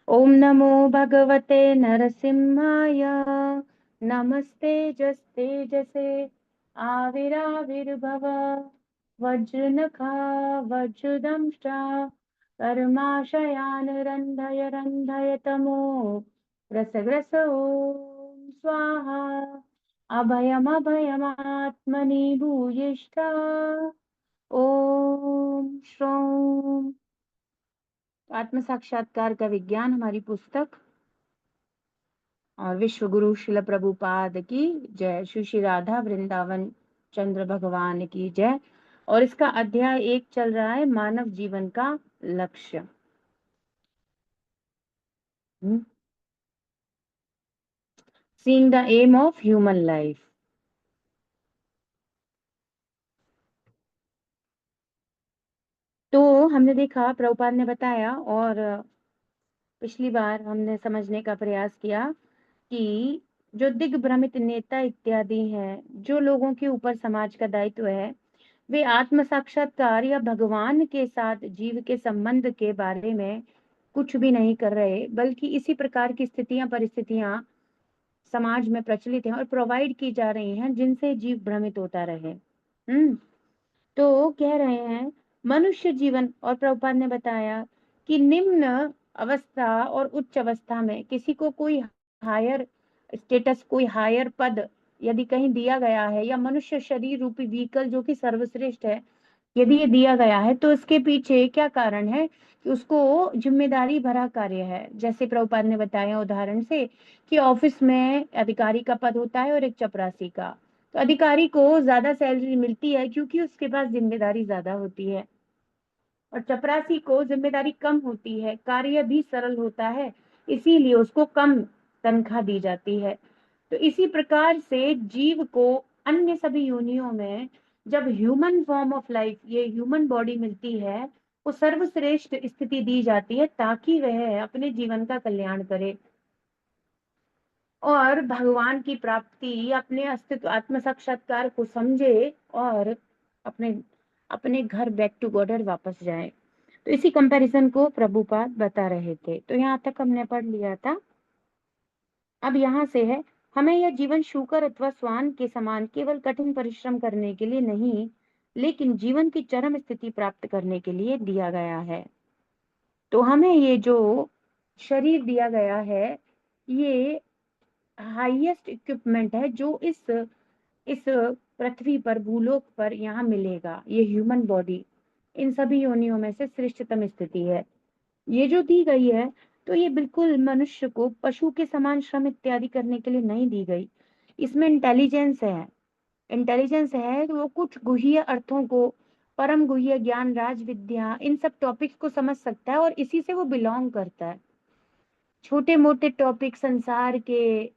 ओम नमो भगवते नरसिंहाय। नमस्ते जस्ते जसे आविराविर्भव। वज्रनखा वज्रदंष्टा कर्माशयान रंधय रंधय तमो रसग्रस ओम स्वाहा। अभयमभयमात्मनि भूयिष्ठा ओम श्रोम। आत्म साक्षात्कार का विज्ञान हमारी पुस्तक और विश्व गुरु शिल प्रभुपाद की जय। श्री श्री राधा वृंदावन चंद्र भगवान की जय। और इसका अध्याय 1 चल रहा है, मानव जीवन का लक्ष्य। Seeing the aim of human life. तो हमने देखा, प्रभुपाद ने बताया और पिछली बार हमने समझने का प्रयास किया कि जो दिग्भ्रमित नेता इत्यादि हैं, जो लोगों के ऊपर समाज का दायित्व है, वे आत्म साक्षात्कार या भगवान के साथ जीव के संबंध के बारे में कुछ भी नहीं कर रहे, बल्कि इसी प्रकार की स्थितियां परिस्थितियां समाज में प्रचलित हैं और प्रोवाइड की जा रही हैं जिनसे जीव भ्रमित होता रहे। तो कह रहे हैं मनुष्य जीवन, और प्रभुपाद ने बताया कि निम्न अवस्था और उच्च अवस्था में किसी को कोई हायर स्टेटस, कोई हायर पद यदि कहीं दिया गया है, या मनुष्य शरीर रूपी व्हीकल जो कि सर्वश्रेष्ठ है यदि ये दिया गया है, तो इसके पीछे क्या कारण है कि उसको जिम्मेदारी भरा कार्य है। जैसे प्रभुपाद ने बताया उदाहरण से कि ऑफिस में अधिकारी का पद होता है और एक चपरासी का। तो अधिकारी को ज्यादा सैलरी मिलती है क्योंकि उसके पास जिम्मेदारी ज्यादा होती है, और चपरासी को जिम्मेदारी कम होती है, कार्य भी सरल होता है, इसीलिए उसको कम तनख्वाह दी जाती है। तो इसी प्रकार से जीव को अन्य सभी योनियों में जब ह्यूमन फॉर्म ऑफ लाइफ, ये ह्यूमन बॉडी मिलती है, वो सर्वश्रेष्ठ स्थिति दी जाती है ताकि वह अपने जीवन का कल्याण करे और भगवान की प्राप्ति, अपने अस्तित्व आत्म साक्षात्कार को समझे और अपने अपने घर बैक टू गॉडर वापस जाए। तो इसी कंपैरिजन को प्रभुपाद बता रहे थे। तो यहाँ तक हमने पढ़ लिया था। अब यहाँ से है, हमें यह जीवन शूकर अथवा स्वान के समान केवल कठिन परिश्रम करने के लिए नहीं, लेकिन जीवन की चरम स्थिति प्राप्त करने के लिए दिया गया है। तो हमें ये जो शरीर दिया गया है, ये हाईएस्ट इक्विपमेंट है जो इस पृथ्वी पर, भूलोक पर यहाँ मिलेगा। ये ह्यूमन बॉडी इन सभी योनियों में से श्रेष्ठतम स्थिति है, ये जो दी गई है। तो ये बिल्कुल मनुष्य को पशु के समान श्रम इत्यादि करने के लिए नहीं दी गई। इसमें इंटेलिजेंस है, इंटेलिजेंस है तो वो कुछ गुह्य अर्थों को, परम गुह्य ज्ञान, राज विद्या, इन सब टॉपिक्स को समझ सकता है और इसी से वो बिलोंग करता है। छोटे मोटे टॉपिक, संसार के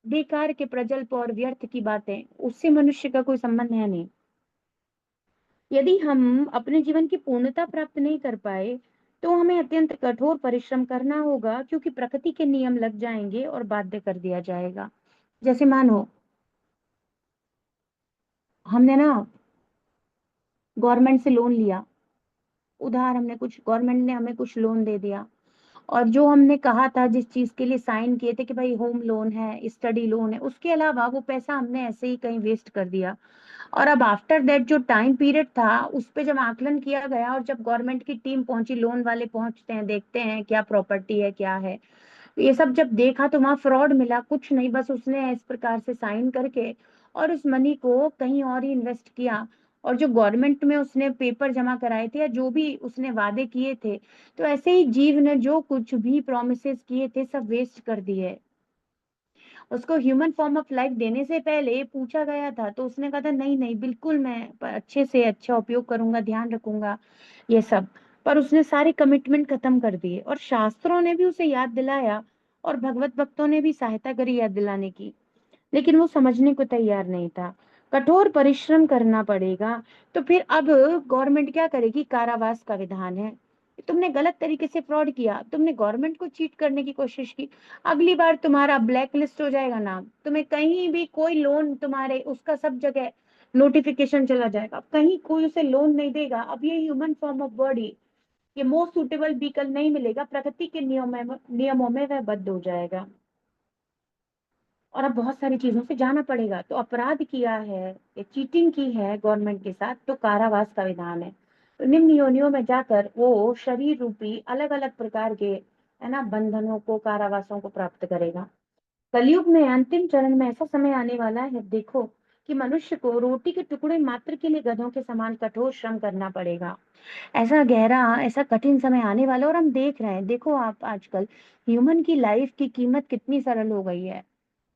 बेकार के प्रजल्प और व्यर्थ की बातें, उससे मनुष्य का कोई संबंध है नहीं। यदि हम अपने जीवन की पूर्णता प्राप्त नहीं कर पाए तो हमें अत्यंत कठोर परिश्रम करना होगा, क्योंकि प्रकृति के नियम लग जाएंगे और बाध्य कर दिया जाएगा। जैसे मानो हमने ना गवर्नमेंट से लोन लिया, उधार, हमने कुछ, गवर्नमेंट ने हमें कुछ लोन दे दिया, और जो हमने कहा था, जिस चीज के लिए साइन किए थे कि भाई होम लोन है, स्टडी लोन है, उसके अलावा वो पैसा हमने ऐसे ही कहीं वेस्ट कर दिया। और अब आफ्टर दैट जो टाइम पीरियड था उस पे जब आकलन किया गया और जब गवर्नमेंट की टीम पहुंची, लोन वाले पहुंचते हैं, देखते हैं क्या प्रॉपर्टी है क्या है, तो ये सब जब देखा तो वहां फ्रॉड मिला। कुछ नहीं, बस उसने इस प्रकार से साइन करके और उस मनी को कहीं और ही इन्वेस्ट किया, और जो गवर्नमेंट में उसने पेपर जमा कराए थे या जो भी उसने वादे किए थे, तो ऐसे ही जीव ने जो कुछ भी प्रोमिसेस किए थे सब वेस्ट कर दिए। उसको ह्यूमन फॉर्म ऑफ लाइफ देने से पहले पूछा गया था तो उसने कहा था नहीं नहीं, बिल्कुल मैं अच्छे से अच्छा उपयोग करूंगा, ध्यान रखूंगा ये सब। पर उसने सारे कमिटमेंट खत्म कर दिए, और शास्त्रों ने भी उसे याद दिलाया और भगवत भक्तों ने भी सहायता करी याद दिलाने की, लेकिन वो समझने को तैयार नहीं था। कठोर परिश्रम करना पड़ेगा। तो फिर अब गवर्नमेंट क्या करेगी? कारावास का विधान है। तुमने गलत तरीके से फ्रॉड किया, तुमने गवर्नमेंट को चीट करने की कोशिश की, अगली बार तुम्हारा ब्लैक लिस्ट हो जाएगा नाम, तुम्हें कहीं भी कोई लोन तुम्हारे उसका सब जगह नोटिफिकेशन चला जाएगा, कहीं कोई उसे लोन नहीं देगा। अब ये ह्यूमन फॉर्म ऑफ बॉडी, ये मोस्ट सुटेबल व्हीकल नहीं मिलेगा, प्रकृति के नियमों में वह बद्ध हो जाएगा, और अब बहुत सारी चीजों से जाना पड़ेगा। तो अपराध किया है या चीटिंग की है गवर्नमेंट के साथ, तो कारावास का विधान है। तो निम्न योनियों में जाकर वो शरीर रूपी अलग अलग प्रकार के, है ना, बंधनों को, कारावासों को प्राप्त करेगा। कलयुग में अंतिम चरण में ऐसा समय आने वाला है, देखो, कि मनुष्य को रोटी के टुकड़े मात्र के लिए गधों के समान कठोर श्रम करना पड़ेगा। ऐसा गहरा, ऐसा कठिन समय आने वाला, और हम देख रहे हैं। देखो आप आजकल ह्यूमन की लाइफ की कीमत कितनी सरल हो गई है।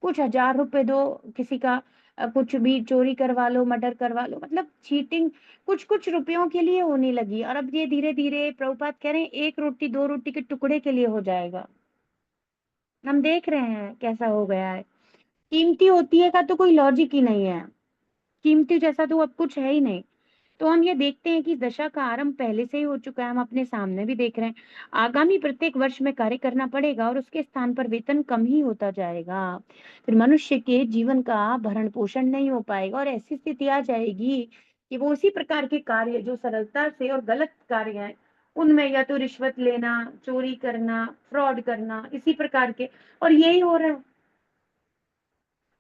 कुछ हजार रुपए दो, किसी का कुछ भी चोरी करवा लो, मर्डर करवा लो, मतलब चीटिंग कुछ कुछ रुपयों के लिए होने लगी। और अब ये धीरे धीरे प्रभुपाद कह रहे हैं एक रोटी दो रोटी के टुकड़े के लिए हो जाएगा। हम देख रहे हैं कैसा हो गया है। कीमती होती है का तो कोई लॉजिक ही नहीं है, कीमती जैसा तो अब कुछ है ही नहीं। तो हम ये देखते हैं कि दशा का आरंभ पहले से ही हो चुका है, हम अपने सामने भी देख रहे हैं। आगामी प्रत्येक वर्ष में कार्य करना पड़ेगा और उसके स्थान पर वेतन कम ही होता जाएगा। फिर मनुष्य के जीवन का भरण पोषण नहीं हो पाएगा, और ऐसी स्थिति आ जाएगी कि वो उसी प्रकार के कार्य जो सरलता से, और गलत कार्य हैं उनमें, या तो रिश्वत लेना, चोरी करना, फ्रॉड करना, इसी प्रकार के, और यही हो रहा है,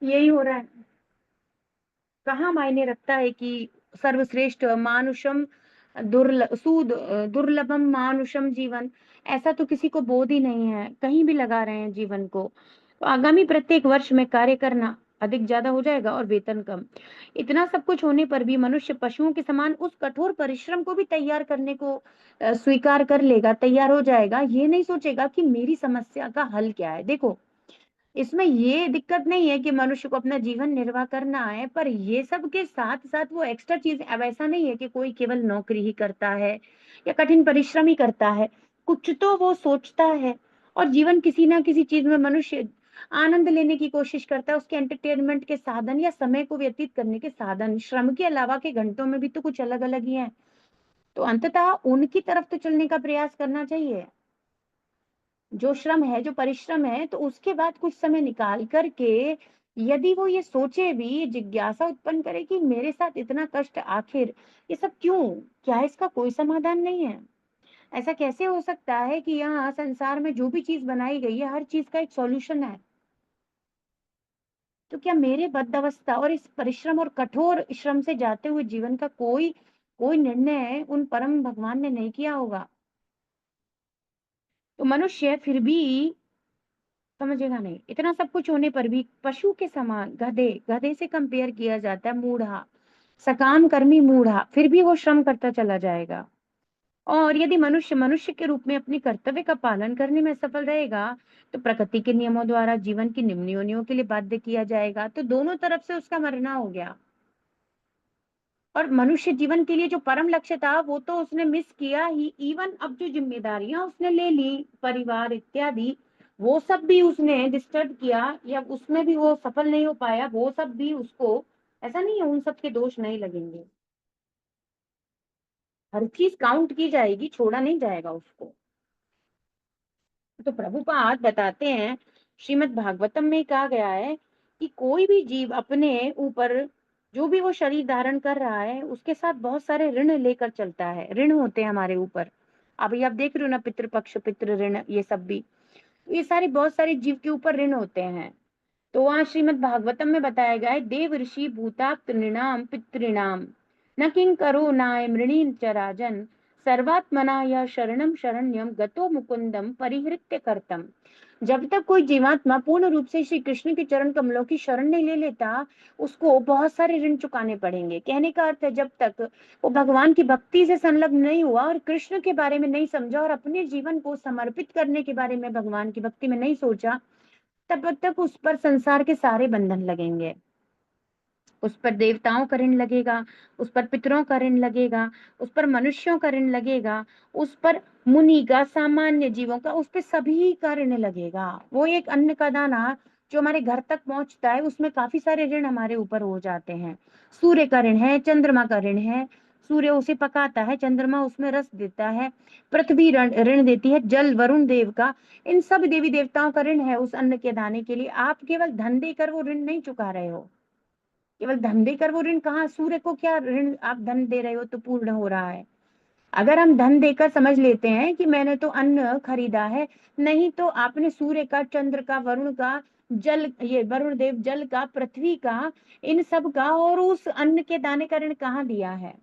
यही हो रहा है। कहाँ मायने रखता है कि सर्वश्रेष्ठ मानुषम दुर्लभम मानुषम जीवन, ऐसा तो किसी को बोध ही नहीं है, कहीं भी लगा रहे हैं जीवन को। तो आगामी प्रत्येक वर्ष में कार्य करना अधिक ज्यादा हो जाएगा और वेतन कम। इतना सब कुछ होने पर भी मनुष्य पशुओं के समान उस कठोर परिश्रम को भी तैयार करने को स्वीकार कर लेगा, तैयार हो जाएगा। ये नहीं सोचेगा कि मेरी समस्या का हल क्या है। देखो, इसमें ये दिक्कत नहीं है कि मनुष्य को अपना जीवन निर्वाह करना है, पर ये सब के साथ साथ वो एक्स्ट्रा चीज, अब ऐसा नहीं है कि कोई केवल नौकरी ही करता है या कठिन परिश्रम ही करता है, कुछ तो वो सोचता है। और जीवन किसी ना किसी चीज में मनुष्य आनंद लेने की कोशिश करता है, उसके एंटरटेनमेंट के साधन या समय को व्यतीत करने के साधन श्रम के अलावा के घंटों में भी तो कुछ अलग अलग ही है। तो अंततः उनकी तरफ तो चलने का प्रयास करना चाहिए। जो श्रम है, जो परिश्रम है, तो उसके बाद कुछ समय निकाल करके यदि वो ये सोचे भी, जिज्ञासा उत्पन्न करे कि मेरे साथ इतना कष्ट आखिर, ये सब क्यों, क्या इसका कोई समाधान नहीं है? ऐसा कैसे हो सकता है कि यहाँ संसार में जो भी चीज बनाई गई है, हर चीज का एक सॉल्यूशन है? तो क्या मेरे बद्अवस्था और इस परिश्रम और कठोर श्रम से जाते हुए जीवन का कोई कोई निर्णय उन परम भगवान ने नहीं किया होगा? तो मनुष्य फिर भी समझेगा नहीं। इतना सब कुछ होने पर भी पशु के समान, गधे गधे से कंपेयर किया जाता है, मूढ़ा, सकाम कर्मी मूढ़ा, फिर भी वो श्रम करता चला जाएगा। और यदि मनुष्य मनुष्य के रूप में अपने कर्तव्य का पालन करने में सफल रहेगा, तो प्रकृति के नियमों द्वारा जीवन की निम्न योनियों के लिए बाध्य किया जाएगा। तो दोनों तरफ से उसका मरना हो गया। और मनुष्य जीवन के लिए जो परम लक्ष्य था वो तो उसने मिस किया ही। इवन अब जो जिम्मेदारियां उसने ले ली, परिवार इत्यादि, वो सब भी उसने डिस्टर्ब किया, या उसमें भी वो सफल नहीं हो पाया, वो सब भी उसको, ऐसा नहीं है उन सब के दोष नहीं लगेंगे। हर चीज काउंट की जाएगी, छोड़ा नहीं जाएगा उसको। तो प्रभुपाद बताते हैं, श्रीमद् भागवतम में कहा गया है कि कोई भी जीव अपने ऊपर जो भी वो शरीर धारण कर रहा है, उसके साथ बहुत सारे ऋण लेकर चलता है। ऋण होते हैं हमारे ऊपर। अभी आप देख रहे हो ना, पितृपक्ष, पितृ ऋण, ये सब भी, ये सारे बहुत सारे जीव के ऊपर ऋण होते हैं। तो वहां श्रीमद् भागवतम में बताया गया है, देव ऋषि भूताप्त नृणाम पितृणाम न किं करो नाय मृणी च राजन, सर्वात्मना यह शरणम शरण्यम गतो मुकुंदम परिहृत्य करतम। जब तक कोई जीवात्मा पूर्ण रूप से श्री कृष्ण के चरण कमलों की शरण नहीं ले लेता, उसको बहुत सारे ऋण चुकाने पड़ेंगे। कहने का अर्थ है, जब तक वो भगवान की भक्ति से संलग्न नहीं हुआ और कृष्ण के बारे में नहीं समझा और अपने जीवन को समर्पित करने के बारे में भगवान की भक्ति में नहीं सोचा, तब तक उस पर संसार के सारे बंधन लगेंगे। उस पर देवताओं का ऋण लगेगा, उस पर पितरों का ऋण लगेगा, उस पर मनुष्यों का ऋण लगेगा, उस पर मुनि का, सामान्य जीवों का, उस पर सभी का ऋण लगेगा। वो एक अन्न का दाना जो हमारे घर तक पहुंचता है, उसमें काफी सारे ऋण हमारे ऊपर हो जाते हैं। सूर्य का ऋण है, चंद्रमा का ऋण है, सूर्य उसे पकाता है, चंद्रमा उसमें रस देता है, पृथ्वी ऋण ऋण देती है, जल वरुण देव का, इन सब देवी देवताओं का ऋण है उस अन्न के दाने के लिए। आप केवल धन देकर वो ऋण नहीं चुका रहे हो। केवल धन देकर वो ऋण कहाँ, सूर्य को क्या ऋण आप धन दे रहे हो तो पूर्ण हो रहा है? अगर हम धन देकर समझ लेते हैं कि मैंने तो अन्न खरीदा है, नहीं तो आपने सूर्य का, चंद्र का, वरुण का, जल, ये वरुण देव जल का, पृथ्वी का, इन सब का और उस अन्न के दाने का ऋण कहाँ दिया है?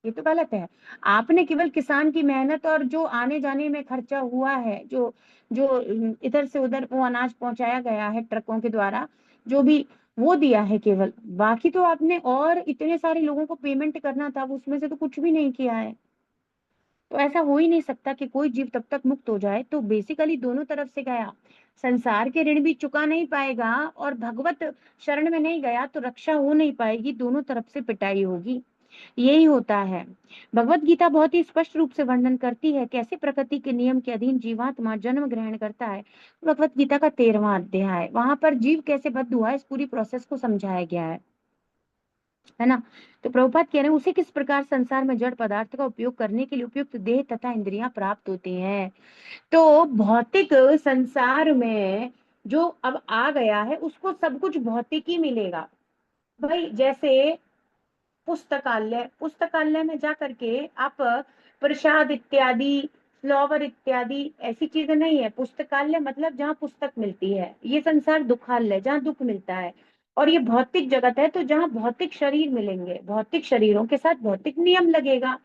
ये तो गलत है। आपने केवल किसान की मेहनत और जो आने जाने में खर्चा हुआ है, जो जो इधर से उधर वो अनाज पहुंचाया गया है ट्रकों के द्वारा, जो भी वो दिया है केवल, बाकी तो आपने और इतने सारे लोगों को पेमेंट करना था, उसमें से तो कुछ भी नहीं किया है। तो ऐसा हो ही नहीं सकता कि कोई जीव तब तक मुक्त हो जाए। तो बेसिकली दोनों तरफ से गया, संसार के ऋण भी चुका नहीं पाएगा और भगवत शरण में नहीं गया तो रक्षा हो नहीं पाएगी, दोनों तरफ से पिटाई होगी। यही होता है। भगवत गीता बहुत ही स्पष्ट रूप से वर्णन करती है कैसे प्रकृति के नियम के अधीन जीवात्मा जन्म ग्रहण करता है। भगवत गीता का 13वां अध्याय, वहां पर जीव कैसे बद्ध हुआ है इस पूरी प्रोसेस को समझाया गया है ना। तो प्रभुपाद कह रहे हैं उसे किस प्रकार संसार में जड़ पदार्थ का उपयोग करने के लिए उपयुक्त देह तथा इंद्रियां प्राप्त होती हैं। तो भौतिक संसार में जो अब आ गया है उसको सब कुछ भौतिक ही मिलेगा। भाई जैसे पुस्तकालय, पुस्तकालय में जा करके आप प्रसाद इत्यादि, फ्लावर इत्यादि ऐसी चीजें नहीं है। पुस्तकालय मतलब जहाँ पुस्तक मिलती है। ये संसार दुखालय, जहाँ दुख मिलता है। और ये भौतिक जगत है तो जहाँ भौतिक शरीर मिलेंगे, भौतिक शरीरों के साथ भौतिक नियम लगेगा।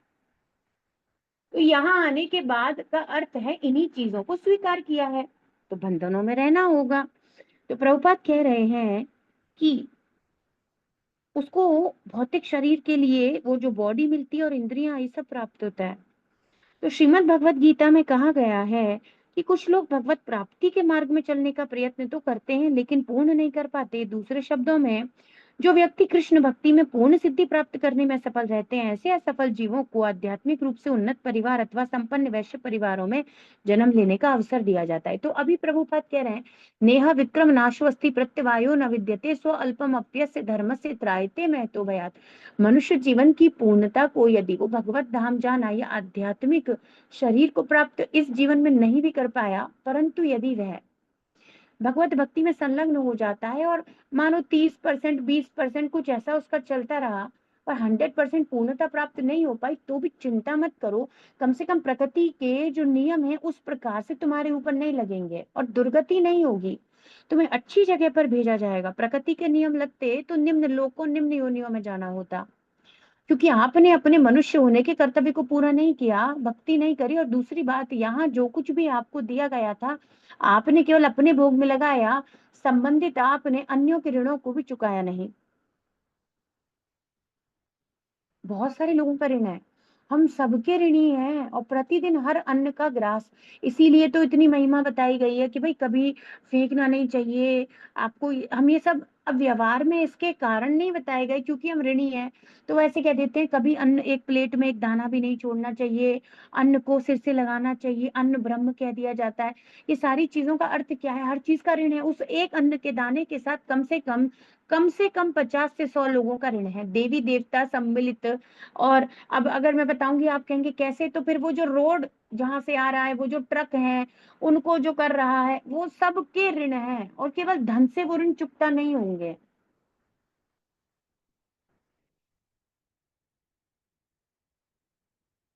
तो यहाँ आने के बाद का अर्थ है इन्हीं चीजों को स्वीकार किया है, तो बंधनों में रहना होगा। तो प्रभुपाद कह रहे हैं कि उसको भौतिक शरीर के लिए वो जो बॉडी मिलती है और इंद्रियां, ये सब प्राप्त होता है। तो श्रीमद् भगवत गीता में कहा गया है कि कुछ लोग भगवत प्राप्ति के मार्ग में चलने का प्रयत्न तो करते हैं लेकिन पूर्ण नहीं कर पाते। दूसरे शब्दों में, जो व्यक्ति कृष्ण भक्ति में पूर्ण सिद्धि प्राप्त करने में सफल रहते हैं, ऐसे असफल जीवों को आध्यात्मिक रूप से उन्नत परिवार अथवा संपन्न वैश्य परिवारों में जन्म लेने का अवसर दिया जाता है। तो अभी प्रभुपाद कह रहे हैं, नेह विक्रम नाशो अस्ति प्रत्यवायो न विद्यते स्व अल्पम अप्यस्य धर्मस्य त्रायते महतो भयात्। मनुष्य जीवन की पूर्णता को यदि वो भगवत धाम जाना या आध्यात्मिक शरीर को प्राप्त इस जीवन में नहीं भी कर पाया, परंतु यदि वह भगवत भक्ति में संलग्न हो जाता है और मानो 30%, 20% कुछ ऐसा उसका चलता रहा, पर 100% पूर्णता प्राप्त नहीं हो पाई, तो भी चिंता मत करो। कम से कम प्रकृति के जो नियम है उस प्रकार से तुम्हारे ऊपर नहीं लगेंगे और दुर्गति नहीं होगी। तुम्हें अच्छी जगह पर भेजा जाएगा। प्रकृति के नियम लगते तो निम्न लोकों, निम्न योनियों में जाना होता, क्योंकि आपने अपने मनुष्य होने के कर्तव्य को पूरा नहीं किया, भक्ति नहीं करी। और दूसरी बात, यहाँ जो कुछ भी आपको दिया गया था, आपने केवल अपने भोग में लगाया, संबंधित आपने अन्यों के ऋणों को भी चुकाया नहीं। बहुत सारे लोगों का ऋण है, हम सबके ऋणी हैं और प्रतिदिन हर अन्न का ग्रास। इसीलिए तो इतनी महिमा बताई गई है कि भाई कभी फेंकना नहीं चाहिए आपको। हम ये सब अब व्यवहार में इसके कारण नहीं बताए गए क्योंकि हम ऋणी हैं, तो वैसे कह देते हैं कभी अन्न, एक प्लेट में एक दाना भी नहीं छोड़ना चाहिए, अन्न को सिर से लगाना चाहिए, अन्न ब्रह्म कह दिया जाता है। ये सारी चीजों का अर्थ क्या है? हर चीज का ऋण है। उस एक अन्न के दाने के साथ कम से कम 50 से 100 लोगों का ऋण है, देवी देवता सम्मिलित। और अब अगर मैं बताऊंगी आप कहेंगे कैसे, तो फिर वो जो रोड जहां से आ रहा है, वो जो ट्रक है, उनको जो कर रहा है, वो सबके ऋण है और केवल धन से वो ऋण चुकता नहीं होंगे।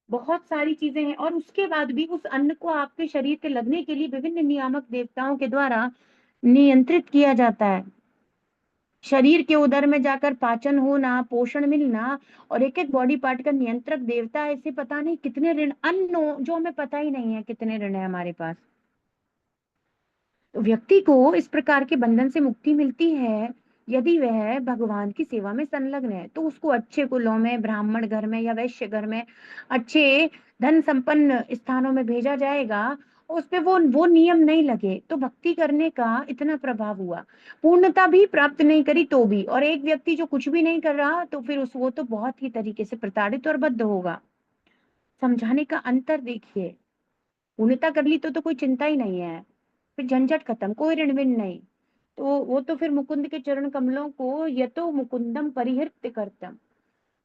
बहुत सारी चीजें हैं और उसके बाद भी उस अन्न को आपके शरीर के लगने के लिए विभिन्न नियामक देवताओं के द्वारा नियंत्रित किया जाता है। शरीर के उदर में जाकर पाचन होना, पोषण मिलना, और एक एक बॉडी पार्ट का नियंत्रक देवता, ऐसे पता नहीं कितने ऋण, अन्न जो हमें पता ही नहीं है कितने ऋण है हमारे पास। तो व्यक्ति को इस प्रकार के बंधन से मुक्ति मिलती है यदि वह भगवान की सेवा में संलग्न है। तो उसको अच्छे कुलों में, ब्राह्मण घर में या वैश्य घर में, अच्छे धन संपन्न स्थानों में भेजा जाएगा। उस पे वो नियम नहीं लगे तो भक्ति करने का इतना प्रभाव हुआ, पूर्णता भी प्राप्त नहीं करी तो भी। और एक व्यक्ति जो कुछ भी नहीं कर रहा तो फिर उस वो तो बहुत ही तरीके से प्रताड़ित और बद्ध होगा। समझाने का अंतर देखिए, पूर्णता कर ली तो कोई चिंता ही नहीं है, फिर झंझट खत्म, कोई ऋण विण नहीं। तो वो तो फिर मुकुंद के चरण कमलों को यतो मुकुंदम परिहृत्य करतम,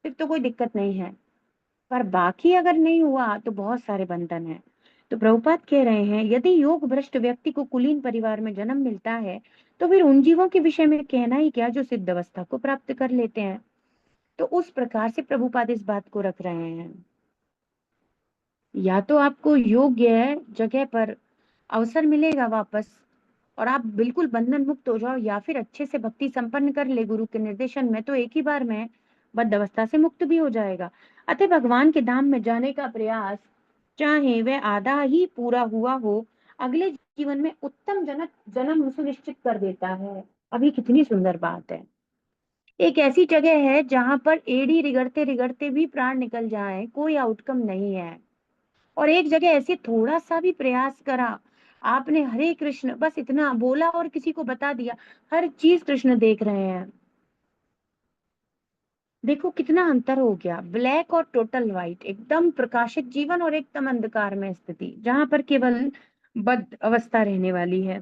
फिर तो कोई दिक्कत नहीं है। पर बाकी अगर नहीं हुआ तो बहुत सारे बंधन है। तो प्रभुपाद कह रहे हैं, यदि योग भ्रष्ट व्यक्ति को कुलीन परिवार में जन्म मिलता है, तो फिर उन जीवों के विषय में कहना ही क्या जो सिद्ध अवस्था को प्राप्त कर लेते हैं। तो उस प्रकार से प्रभुपाद इस बात को रख रहे हैं, या तो आपको योग्य जगह पर अवसर मिलेगा वापस और आप बिल्कुल बंधन मुक्त हो जाओ, या फिर अच्छे से भक्ति संपन्न कर ले गुरु के निर्देशन में, तो एक ही बार में बद्ध अवस्था से मुक्त भी हो जाएगा। अतः भगवान के धाम में जाने का प्रयास, चाहे वह आधा ही पूरा हुआ हो, अगले जीवन में उत्तम जनक जन्म सुनिश्चित कर देता है। अभी कितनी सुंदर बात है। एक ऐसी जगह है जहां पर एड़ी रिगड़ते रिगड़ते भी प्राण निकल जाए, कोई आउटकम नहीं है। और एक जगह ऐसे थोड़ा सा भी प्रयास करा, आपने हरे कृष्ण बस इतना बोला और किसी को बता दिया, हर चीज कृष्ण देख रहे हैं। देखो कितना अंतर हो गया, ब्लैक और टोटल व्हाइट, एकदम प्रकाशित जीवन और एकदम अंधकार में स्थिति, जहां पर केवल बद्ध अवस्था रहने वाली है।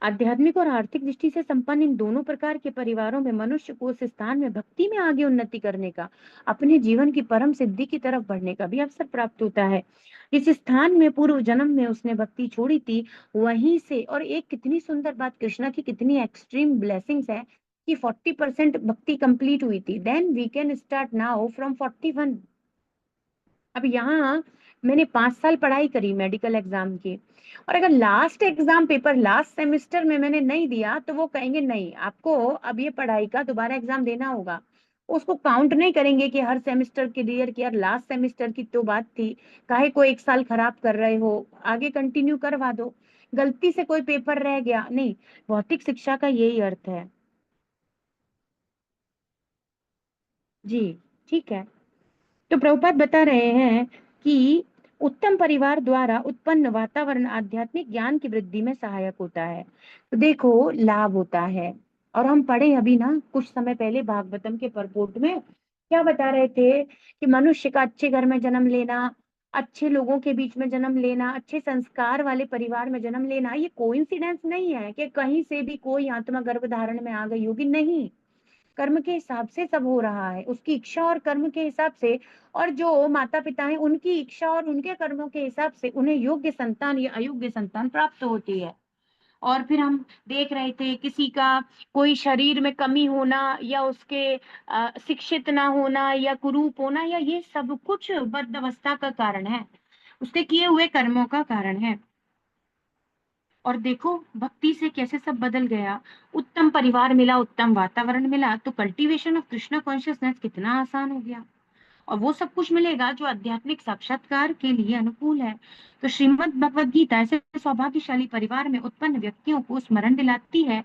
आध्यात्मिक और आर्थिक दृष्टि से संपन्न इन दोनों प्रकार के परिवारों में मनुष्य को उस स्थान में भक्ति में आगे उन्नति करने का, अपने जीवन की परम सिद्धि की तरफ बढ़ने का भी अवसर प्राप्त होता है। जिस स्थान में पूर्व जन्म में उसने भक्ति छोड़ी थी, वहीं से, और एक कितनी सुंदर बात, कृष्णा की कितनी एक्सट्रीम ब्लेसिंग्स है कि 40% भक्ति कंप्लीट हुई थी, then we can start now from 41। अब यहाँ मैंने 5 साल पढ़ाई करी मेडिकल एग्जाम की, और अगर last exam paper last semester में मैंने नहीं दिया, तो वो कहेंगे नहीं, आपको अब ये पढ़ाई का दोबारा एग्जाम देना होगा। उसको काउंट नहीं करेंगे कि हर सेमेस्टर क्लियर किया, लास्ट सेमेस्टर की तो बात थी, काहे को एक साल खराब कर रहे हो, आगे कंटिन्यू करवा दो। गलती से कोई पेपर रह गया नहीं। भौतिक शिक्षा का यही अर्थ है। जी, ठीक है। तो प्रभुपाद बता रहे हैं कि उत्तम परिवार द्वारा उत्पन्न वातावरण आध्यात्मिक ज्ञान की वृद्धि में सहायक होता है। तो देखो लाभ होता है। और हम पढ़े अभी ना कुछ समय पहले भागवतम के परपोट में क्या बता रहे थे कि मनुष्य का अच्छे घर में जन्म लेना, अच्छे लोगों के बीच में जन्म लेना, अच्छे संस्कार वाले परिवार में जन्म लेना, ये कोइंसिडेंस नहीं है कि कहीं से भी कोई आत्मा गर्भ धारण में आ गई होगी, नहीं। कर्म के हिसाब से सब हो रहा है, उसकी इच्छा और कर्म के हिसाब से। और जो माता पिता हैं, उनकी इच्छा और उनके कर्मों के हिसाब से उन्हें योग्य संतान या अयोग्य संतान प्राप्त होती है। और फिर हम देख रहे थे किसी का कोई शरीर में कमी होना, या उसके शिक्षित ना होना, या कुरूप होना, या ये सब कुछ बद्ध अवस्था का कारण है, उसके किए हुए कर्मों का कारण है। और देखो भक्ति से कैसे सब बदल गया। उत्तम परिवार मिला, उत्तम वातावरण मिला, तो कल्टीवेशन ऑफ कृष्णा कॉन्शियसनेस कितना आसान हो गया। और वो सब कुछ मिलेगा जो आध्यात्मिक साक्षात्कार के लिए अनुकूल है। तो श्रीमद् भगवद गीता ऐसे सौभाग्यशाली परिवार में उत्पन्न व्यक्तियों को स्मरण दिलाती है।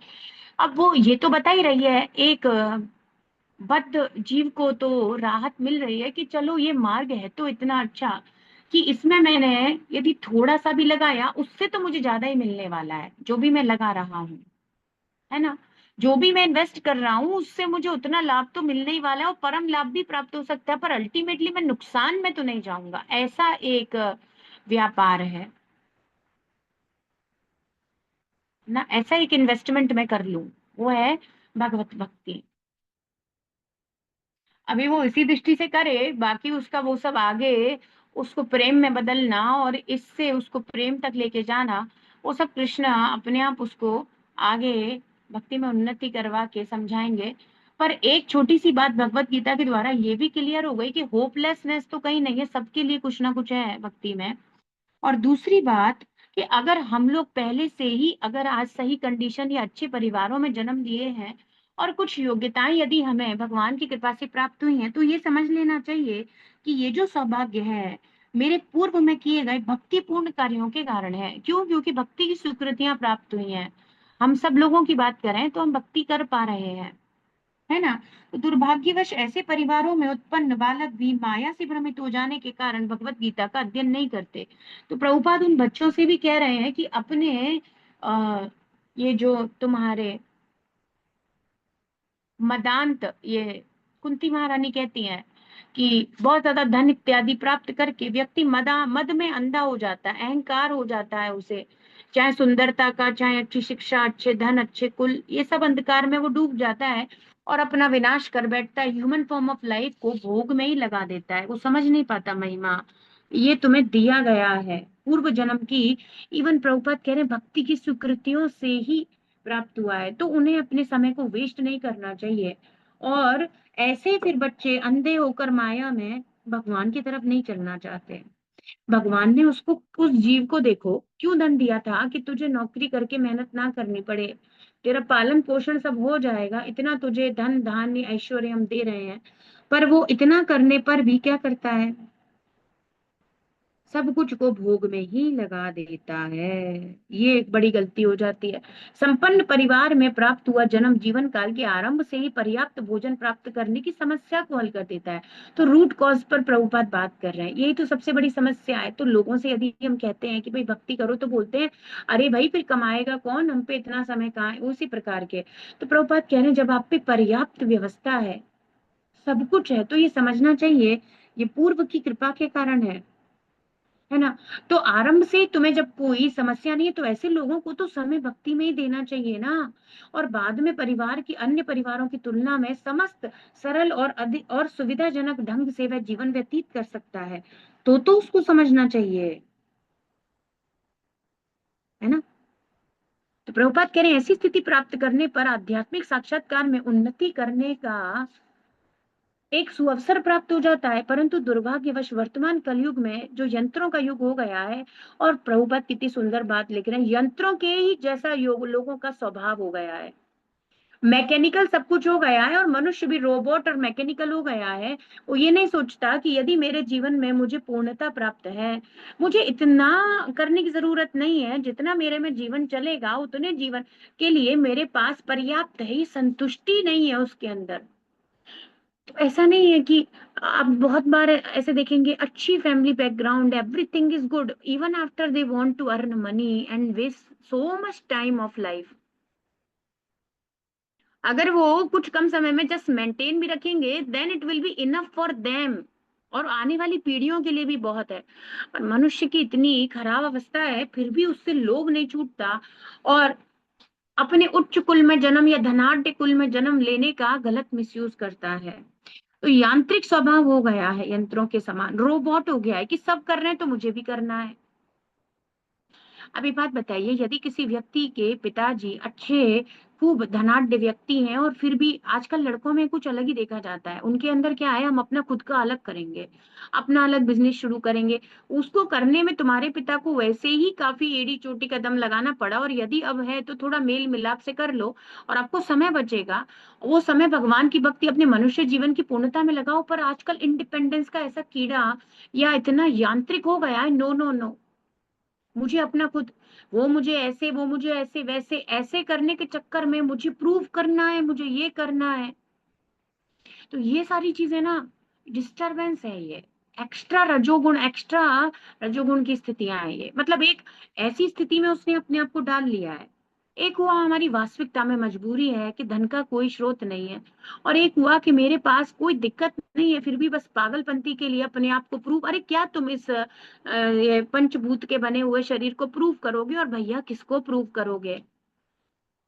अब वो ये तो बता ही रही है, एक बद्ध जीव को तो राहत मिल रही है कि चलो ये मार्ग है तो इतना अच्छा कि इसमें मैंने यदि थोड़ा सा भी लगाया, उससे तो मुझे ज्यादा ही मिलने वाला है, जो भी मैं लगा रहा हूँ, है ना। जो भी मैं इन्वेस्ट कर रहा हूँ उससे मुझे उतना लाभ तो मिलने ही वाला है, और परम लाभ भी प्राप्त हो सकता है, पर अल्टीमेटली मैं नुकसान में तो नहीं जाऊंगा, ऐसा एक व्यापार है ना, ऐसा एक इन्वेस्टमेंट मैं कर लूं, वो है भगवत भक्ति। अभी वो इसी दृष्टि से करे, बाकी उसका वो सब आगे उसको प्रेम में बदलना और इससे उसको प्रेम तक लेके जाना, वो सब कृष्ण अपने आप उसको आगे भक्ति में उन्नति करवा के समझाएंगे। पर एक छोटी सी बात भगवत गीता के द्वारा ये भी क्लियर हो गई कि होपलेसनेस तो कहीं नहीं है, सबके लिए कुछ ना कुछ है भक्ति में। और दूसरी बात कि अगर हम लोग पहले से ही अगर आज सही कंडीशन या अच्छे परिवारों में जन्म लिए हैं, और कुछ योग्यताएं यदि हमें भगवान की कृपा से प्राप्त हुई हैं, तो ये समझ लेना चाहिए कि ये जो सौभाग्य है मेरे पूर्व में किए गए भक्तिपूर्ण कार्यों के कारण है। क्यों? क्योंकि भक्ति की स्वीकृतियां प्राप्त हुई हैं। हम सब लोगों की बात करें तो हम भक्ति कर पा रहे हैं, है ना। तो दुर्भाग्यवश ऐसे परिवारों में उत्पन्न बालक भी माया से भ्रमित हो जाने के कारण भगवत गीता का अध्ययन नहीं करते। तो प्रभुपाद उन बच्चों से भी कह रहे हैं कि अपने ये जो तुम्हारे मदांत, ये कुंती महारानी कहती हैं कि बहुत ज्यादा धन इत्यादि प्राप्त करके व्यक्ति मद में अंधा हो जाता है, अहंकार हो जाता है उसे, चाहे सुंदरता का, चाहे अच्छी शिक्षा, अच्छे धन, अच्छे कुल, ये सब अंधकार में वो डूब जाता है और अपना विनाश कर बैठता है, ह्यूमन फॉर्म ऑफ लाइफ को भोग में ही लगा देता है, वो समझ नहीं पाता महिमा ये तुम्हें दिया गया है पूर्व जन्म की। इवन प्रभुपाद कह रहे हैं भक्ति की स्वीकृतियों से ही प्राप्त हुआ है, तो उन्हें अपने समय को वेस्ट नहीं करना चाहिए। और ऐसे फिर बच्चे अंधे होकर माया में भगवान की तरफ नहीं चलना चाहते। भगवान ने उसको, उस जीव को देखो क्यों धन दिया था कि तुझे नौकरी करके मेहनत ना करनी पड़े, तेरा पालन पोषण सब हो जाएगा, इतना तुझे धन धान्य ऐश्वर्य हम दे रहे हैं। पर वो इतना करने पर भी क्या करता है, सब कुछ को भोग में ही लगा देता है। ये एक बड़ी गलती हो जाती है। संपन्न परिवार में प्राप्त हुआ जन्म जीवन काल के आरंभ से ही पर्याप्त भोजन प्राप्त करने की समस्या को हल कर देता है। तो रूट कॉज पर प्रभुपाद बात कर रहे हैं, यही तो सबसे बड़ी समस्या है। तो लोगों से यदि हम कहते हैं कि भाई भक्ति करो, तो बोलते हैं अरे भाई फिर कमाएगा कौन, हम पे इतना समय कहाँ है, उसी प्रकार के। तो प्रभुपाद कह रहे हैं जब आप पे पर्याप्त व्यवस्था है, सब कुछ है, तो ये समझना चाहिए ये पूर्व की कृपा के कारण है ना। तो आरंभ से तुम्हें जब कोई समस्या नहीं है, तो ऐसे लोगों को तो समय भक्ति में ही देना चाहिए ना। और बाद में परिवार की अन्य परिवारों की तुलना में समस्त सरल और अधिक और सुविधाजनक ढंग से वह जीवन व्यतीत कर सकता है, तो उसको समझना चाहिए, है ना। तो प्रभुपाद कह रहे हैं ऐसी स्थिति प्राप्त करने पर आध्यात्मिक साक्षात्कार में उन्नति करने का एक सुअवसर प्राप्त हो जाता है। परंतु दुर्भाग्यवश वर्तमान कलयुग में जो यंत्रों का युग हो गया है, और प्रभुपाद कितनी सुंदर बात लिख रहे हैं, यंत्रों के ही जैसा योग लोगों का स्वभाव हो गया है, मैकेनिकल सब कुछ हो गया है, और मनुष्य भी रोबोट और मैकेनिकल हो गया है। वो ये नहीं सोचता कि यदि मेरे जीवन में मुझे पूर्णता प्राप्त है, मुझे इतना करने की जरूरत नहीं है, जितना मेरे में जीवन चलेगा उतने जीवन के लिए मेरे पास पर्याप्त है, संतुष्टि नहीं है उसके अंदर। तो ऐसा नहीं है कि आप बहुत बार ऐसे देखेंगे, अच्छी family background, everything is good, even after they want to earn money and waste so much time of life, अगर वो कुछ कम समय में जस्ट मेंटेन भी रखेंगे, then it will be enough for them, और आने वाली पीढ़ियों के लिए भी बहुत है। और मनुष्य की इतनी खराब अवस्था है, फिर भी उससे लोभ नहीं छूटता, और अपने उच्च कुल में जन्म या धनाढ्य कुल में जन्म लेने का गलत मिसयूज करता है। तो यांत्रिक स्वभाव हो गया है, यंत्रों के समान रोबोट हो गया है कि सब कर रहे हैं तो मुझे भी करना है। अब एक बात बताइए, यदि किसी व्यक्ति के पिताजी अच्छे खूब धनाढ्य व्यक्ति हैं, और फिर भी आजकल लड़कों में कुछ अलग ही देखा जाता है, उनके अंदर क्या है, हम अपना खुद का अलग करेंगे, अपना अलग बिजनेस शुरू करेंगे। उसको करने में तुम्हारे पिता को वैसे ही काफी एड़ी चोटी कदम लगाना पड़ा, और यदि अब है तो थोड़ा मेल मिलाप से कर लो, और आपको समय बचेगा, वो समय भगवान की भक्ति अपने मनुष्य जीवन की पूर्णता में लगाओ। पर आजकल इंडिपेंडेंस का ऐसा कीड़ा या इतना यांत्रिक हो गया है, नो नो नो, मुझे अपना खुद, वो मुझे ऐसे, वो मुझे ऐसे, वैसे ऐसे करने के चक्कर में मुझे प्रूव करना है, मुझे ये करना है। तो ये सारी चीजें ना डिस्टरबेंस है, ये एक्स्ट्रा रजोगुण की स्थितियां हैं ये, मतलब एक ऐसी स्थिति में उसने अपने आप को डाल लिया है। एक हुआ हमारी वास्तविकता में मजबूरी है कि धन का कोई स्रोत नहीं है, और एक हुआ कि मेरे पास कोई दिक्कत नहीं है, फिर भी बस पागलपंती के लिए अपने आप को प्रूव, अरे क्या तुम इस ये पंचभूत के बने हुए शरीर को प्रूव करोगे, और भैया किसको प्रूव करोगे,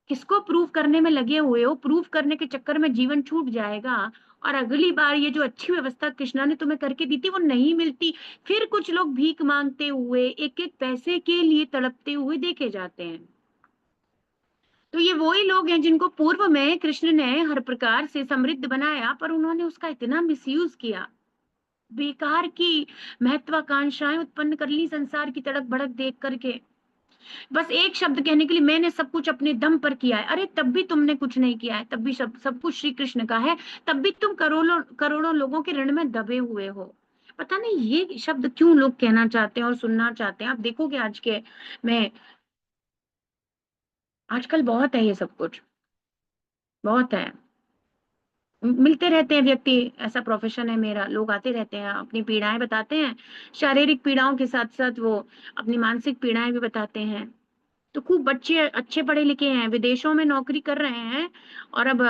किसको प्रूव करने में लगे हुए हो, प्रूव करने के चक्कर में जीवन छूट जाएगा, और अगली बार ये जो अच्छी व्यवस्था कृष्णा ने तुम्हें करके दी थी वो नहीं मिलती, फिर कुछ लोग भीख मांगते हुए एक एक पैसे के लिए तड़पते हुए देखे जाते हैं। तो ये वही लोग हैं जिनको पूर्व में कृष्ण ने हर प्रकार से समृद्ध बनाया, पर उन्होंने उसका इतना मिसयूज किया, बेकार की महत्वाकांक्षाएं उत्पन्न कर ली संसार की तड़क भड़क देख करके, बस एक शब्द कहने के लिए मैंने सब कुछ अपने दम पर किया है। अरे तब भी तुमने कुछ नहीं किया है, तब भी सब कुछ श्री कृष्ण का है, तब भी तुम करोड़ों करोड़ों लोगों के ऋण में दबे हुए हो। पता नहीं ये शब्द क्यों लोग कहना चाहते हैं और सुनना चाहते हैं। आप देखोगे आज के में, आजकल बहुत है ये सब कुछ, बहुत है। मिलते रहते हैं व्यक्ति, ऐसा प्रोफेशन है मेरा, लोग आते रहते हैं अपनी पीड़ाएं बताते हैं, शारीरिक पीड़ाओं के साथ साथ वो अपनी मानसिक पीड़ाएं भी बताते हैं। तो खूब बच्चे अच्छे पढ़े लिखे हैं, विदेशों में नौकरी कर रहे हैं, और अब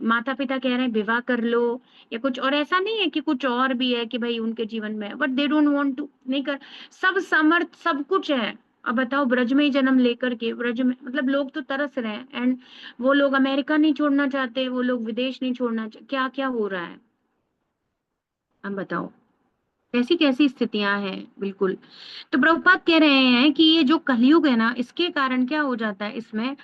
माता पिता कह रहे हैं विवाह कर लो या कुछ, और ऐसा नहीं है कि कुछ और भी है कि भाई उनके जीवन में, but they don't want to, नहीं कर, सब समर्थ सब कुछ है। अब बताओ ब्रज में ही जन्म लेकर के, ब्रज में मतलब लोग तो तरस रहे हैं, एंड वो लोग अमेरिका नहीं छोड़ना चाहते, वो लोग विदेश नहीं छोड़ना क्या क्या हो रहा है, अब बताओ। कैसी कैसी स्थितियां हैं, बिल्कुल। तो प्रभुपाद कह रहे हैं कि ये जो कलयुग है ना, इसके कारण क्या हो जाता है, इसमें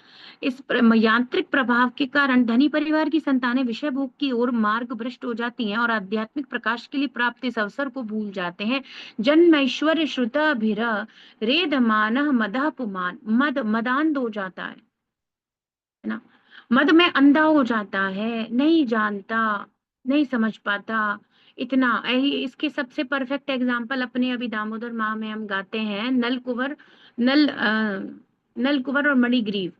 यांत्रिक प्रभाव के कारण धनी परिवार की संतानें विषय भोग की ओर मार्ग भ्रष्ट हो जाती हैं और आध्यात्मिक प्रकाश के लिए प्राप्त इस अवसर को भूल जाते हैं। जन्म ऐश्वर्य श्रुता रेद मानह मदह पुमान, मद मदांध हो जाता है ना, मद में अंधा हो जाता है, नहीं जानता, नहीं समझ पाता इतना। इसके सबसे परफेक्ट एग्जाम्पल अपने अभी दामोदर माह में हम गाते हैं, नल कुंवर, नल नल कुंवर और मणिग्रीव,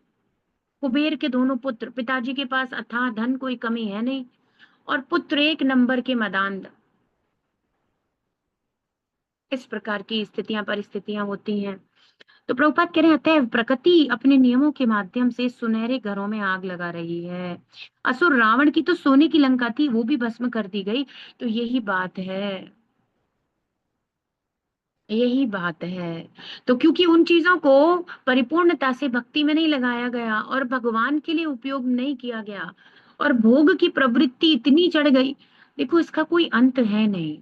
कुबेर के दोनों पुत्र, पिताजी के पास अथाह धन, कोई कमी है नहीं, और पुत्र एक नंबर के मदांध। इस प्रकार की स्थितियां परिस्थितियां होती हैं। तो प्रभुपाद कह रहे हैं, अतः प्रकृति अपने नियमों के माध्यम से सुनहरे घरों में आग लगा रही है। असुर रावण की तो सोने की लंका थी, वो भी भस्म कर दी गई। तो यही बात है, यही बात है। तो क्योंकि उन चीजों को परिपूर्णता से भक्ति में नहीं लगाया गया और भगवान के लिए उपयोग नहीं किया गया, और भोग की प्रवृत्ति इतनी चढ़ गई, देखो इसका कोई अंत है नहीं।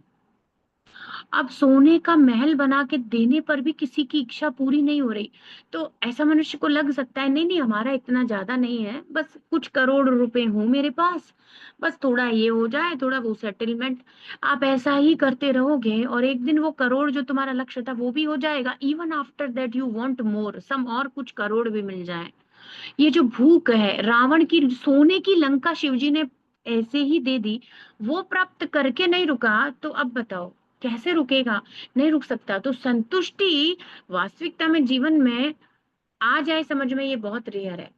अब सोने का महल बना के देने पर भी किसी की इच्छा पूरी नहीं हो रही। तो ऐसा मनुष्य को लग सकता है, नहीं नहीं हमारा इतना ज्यादा नहीं है, बस कुछ करोड़ रुपए हो मेरे पास, बस थोड़ा ये हो जाए, थोड़ा वो सेटलमेंट। आप ऐसा ही करते रहोगे और एक दिन वो करोड़ जो तुम्हारा लक्ष्य था वो भी हो जाएगा। Even after that you want more some, और कुछ करोड़ भी मिल जाए। ये जो भूख है, रावण की सोने की लंका शिवजी ने ऐसे ही दे दी, वो प्राप्त करके नहीं रुका, तो अब बताओ कैसे रुकेगा? नहीं रुक सकता। तो संतुष्टि वास्तविकता में जीवन में आ जाए समझ में, ये बहुत रेयर है।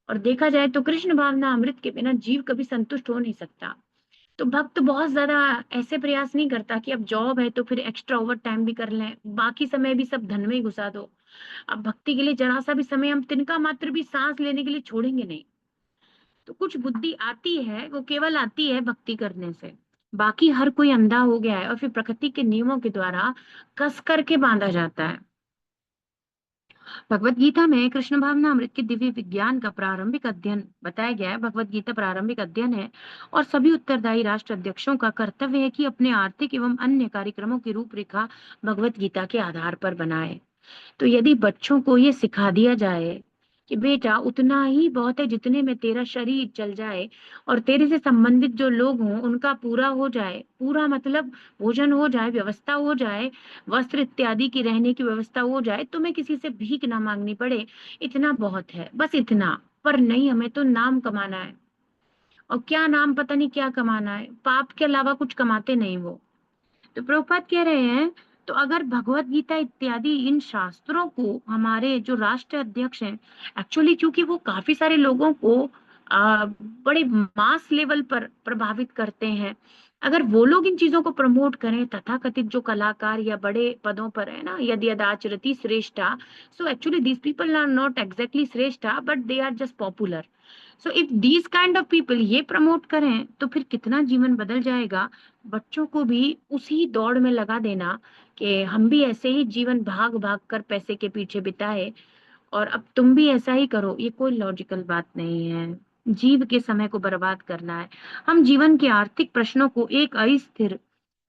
और देखा जाए तो कृष्ण भावना अमृत के बिना जीव कभी संतुष्ट हो नहीं सकता। तो भक्त बहुत ज्यादा ऐसे प्रयास नहीं करता कि अब जॉब है तो फिर एक्स्ट्रा ओवर टाइम भी कर लें, बाकी समय भी सब धन में ही घुसा दो। अब भक्ति के लिए जरा सा भी समय हम तिनका मात्र भी सांस लेने के लिए छोड़ेंगे नहीं। तो कुछ बुद्धि आती है, वो केवल आती है भक्ति करने से। बाकी हर कोई अंधा हो गया है और फिर प्रकृति के नियमों के द्वारा कस करके बांधा जाता है। भगवत गीता में कृष्ण भावना अमृत के दिव्य विज्ञान का प्रारंभिक अध्ययन बताया गया है। भगवत गीता प्रारंभिक अध्ययन है और सभी उत्तरदायी राष्ट्र अध्यक्षों का कर्तव्य है कि अपने आर्थिक एवं अन्य कार्यक्रमों की रूपरेखा भगवत गीता के आधार पर बनाए। तो यदि बच्चों को ये सिखा दिया जाए कि बेटा उतना ही बहुत है जितने में तेरा शरीर चल जाए, और तेरे से संबंधित जो लोग हों उनका पूरा हो जाए, पूरा मतलब भोजन हो जाए, व्यवस्था हो जाए, वस्त्र इत्यादि की रहने की व्यवस्था हो जाए, तुम्हें किसी से भीख ना मांगनी पड़े, इतना बहुत है, बस इतना। पर नहीं, हमें तो नाम कमाना है। और क्या नाम, पता नहीं क्या कमाना है, पाप के अलावा कुछ कमाते नहीं वो। तो प्रभुपाद कह रहे हैं, तो अगर भगवत गीता इत्यादि इन शास्त्रों को हमारे जो राष्ट्र अध्यक्ष हैं, एक्चुअली क्योंकि वो काफी सारे लोगों को बड़े मास लेवल पर प्रभावित करते हैं, अगर वो लोग इन चीजों को प्रमोट करें, तथाकथित जो कलाकार या बड़े पदों पर है ना, यदि यदाचरति श्रेष्ठा, so actually these people are not exactly श्रेष्ठा but they are just popular. So if these kind of people ये प्रमोट करें तो फिर कितना जीवन बदल जाएगा। बच्चों को भी उसी दौड़ में लगा देना कि हम भी ऐसे ही जीवन भाग भाग कर पैसे के पीछे बिताए और अब तुम भी ऐसा ही करो, ये कोई लॉजिकल बात नहीं है। जीव के समय को बर्बाद करना है। हम जीवन के आर्थिक प्रश्नों को एक अस्थिर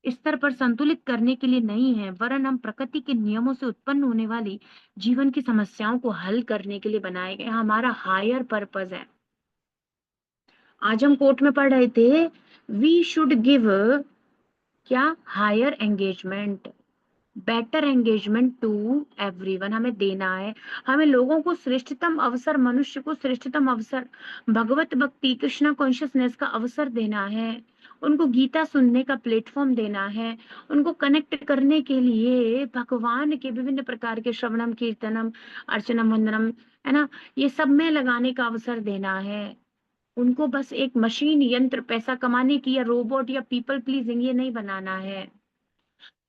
स्तर पर संतुलित करने के लिए नहीं है, वरन हम प्रकृति के नियमों से उत्पन्न होने वाली जीवन की समस्याओं को हल करने के लिए बनाए गए। हमारा हायर पर्पस है। आज हम कोर्ट में पढ़ रहे थे, वी शुड गिव क्या, higher engagement, better engagement to everyone, हमें देना है। हमें लोगों को श्रेष्ठतम अवसर, मनुष्य को श्रेष्ठतम अवसर, भगवत भक्ति कृष्णा कॉन्शियसनेस का अवसर देना है, उनको गीता सुनने का प्लेटफॉर्म देना है, उनको कनेक्ट करने के लिए भगवान के विभिन्न प्रकार के श्रवणम कीर्तनम अर्चनम वंदनम, है ना, ये सब में लगाने का अवसर देना है। उनको बस एक मशीन, यंत्र, पैसा कमाने की, या रोबोट, या पीपल प्लीजिंग, ये नहीं बनाना है।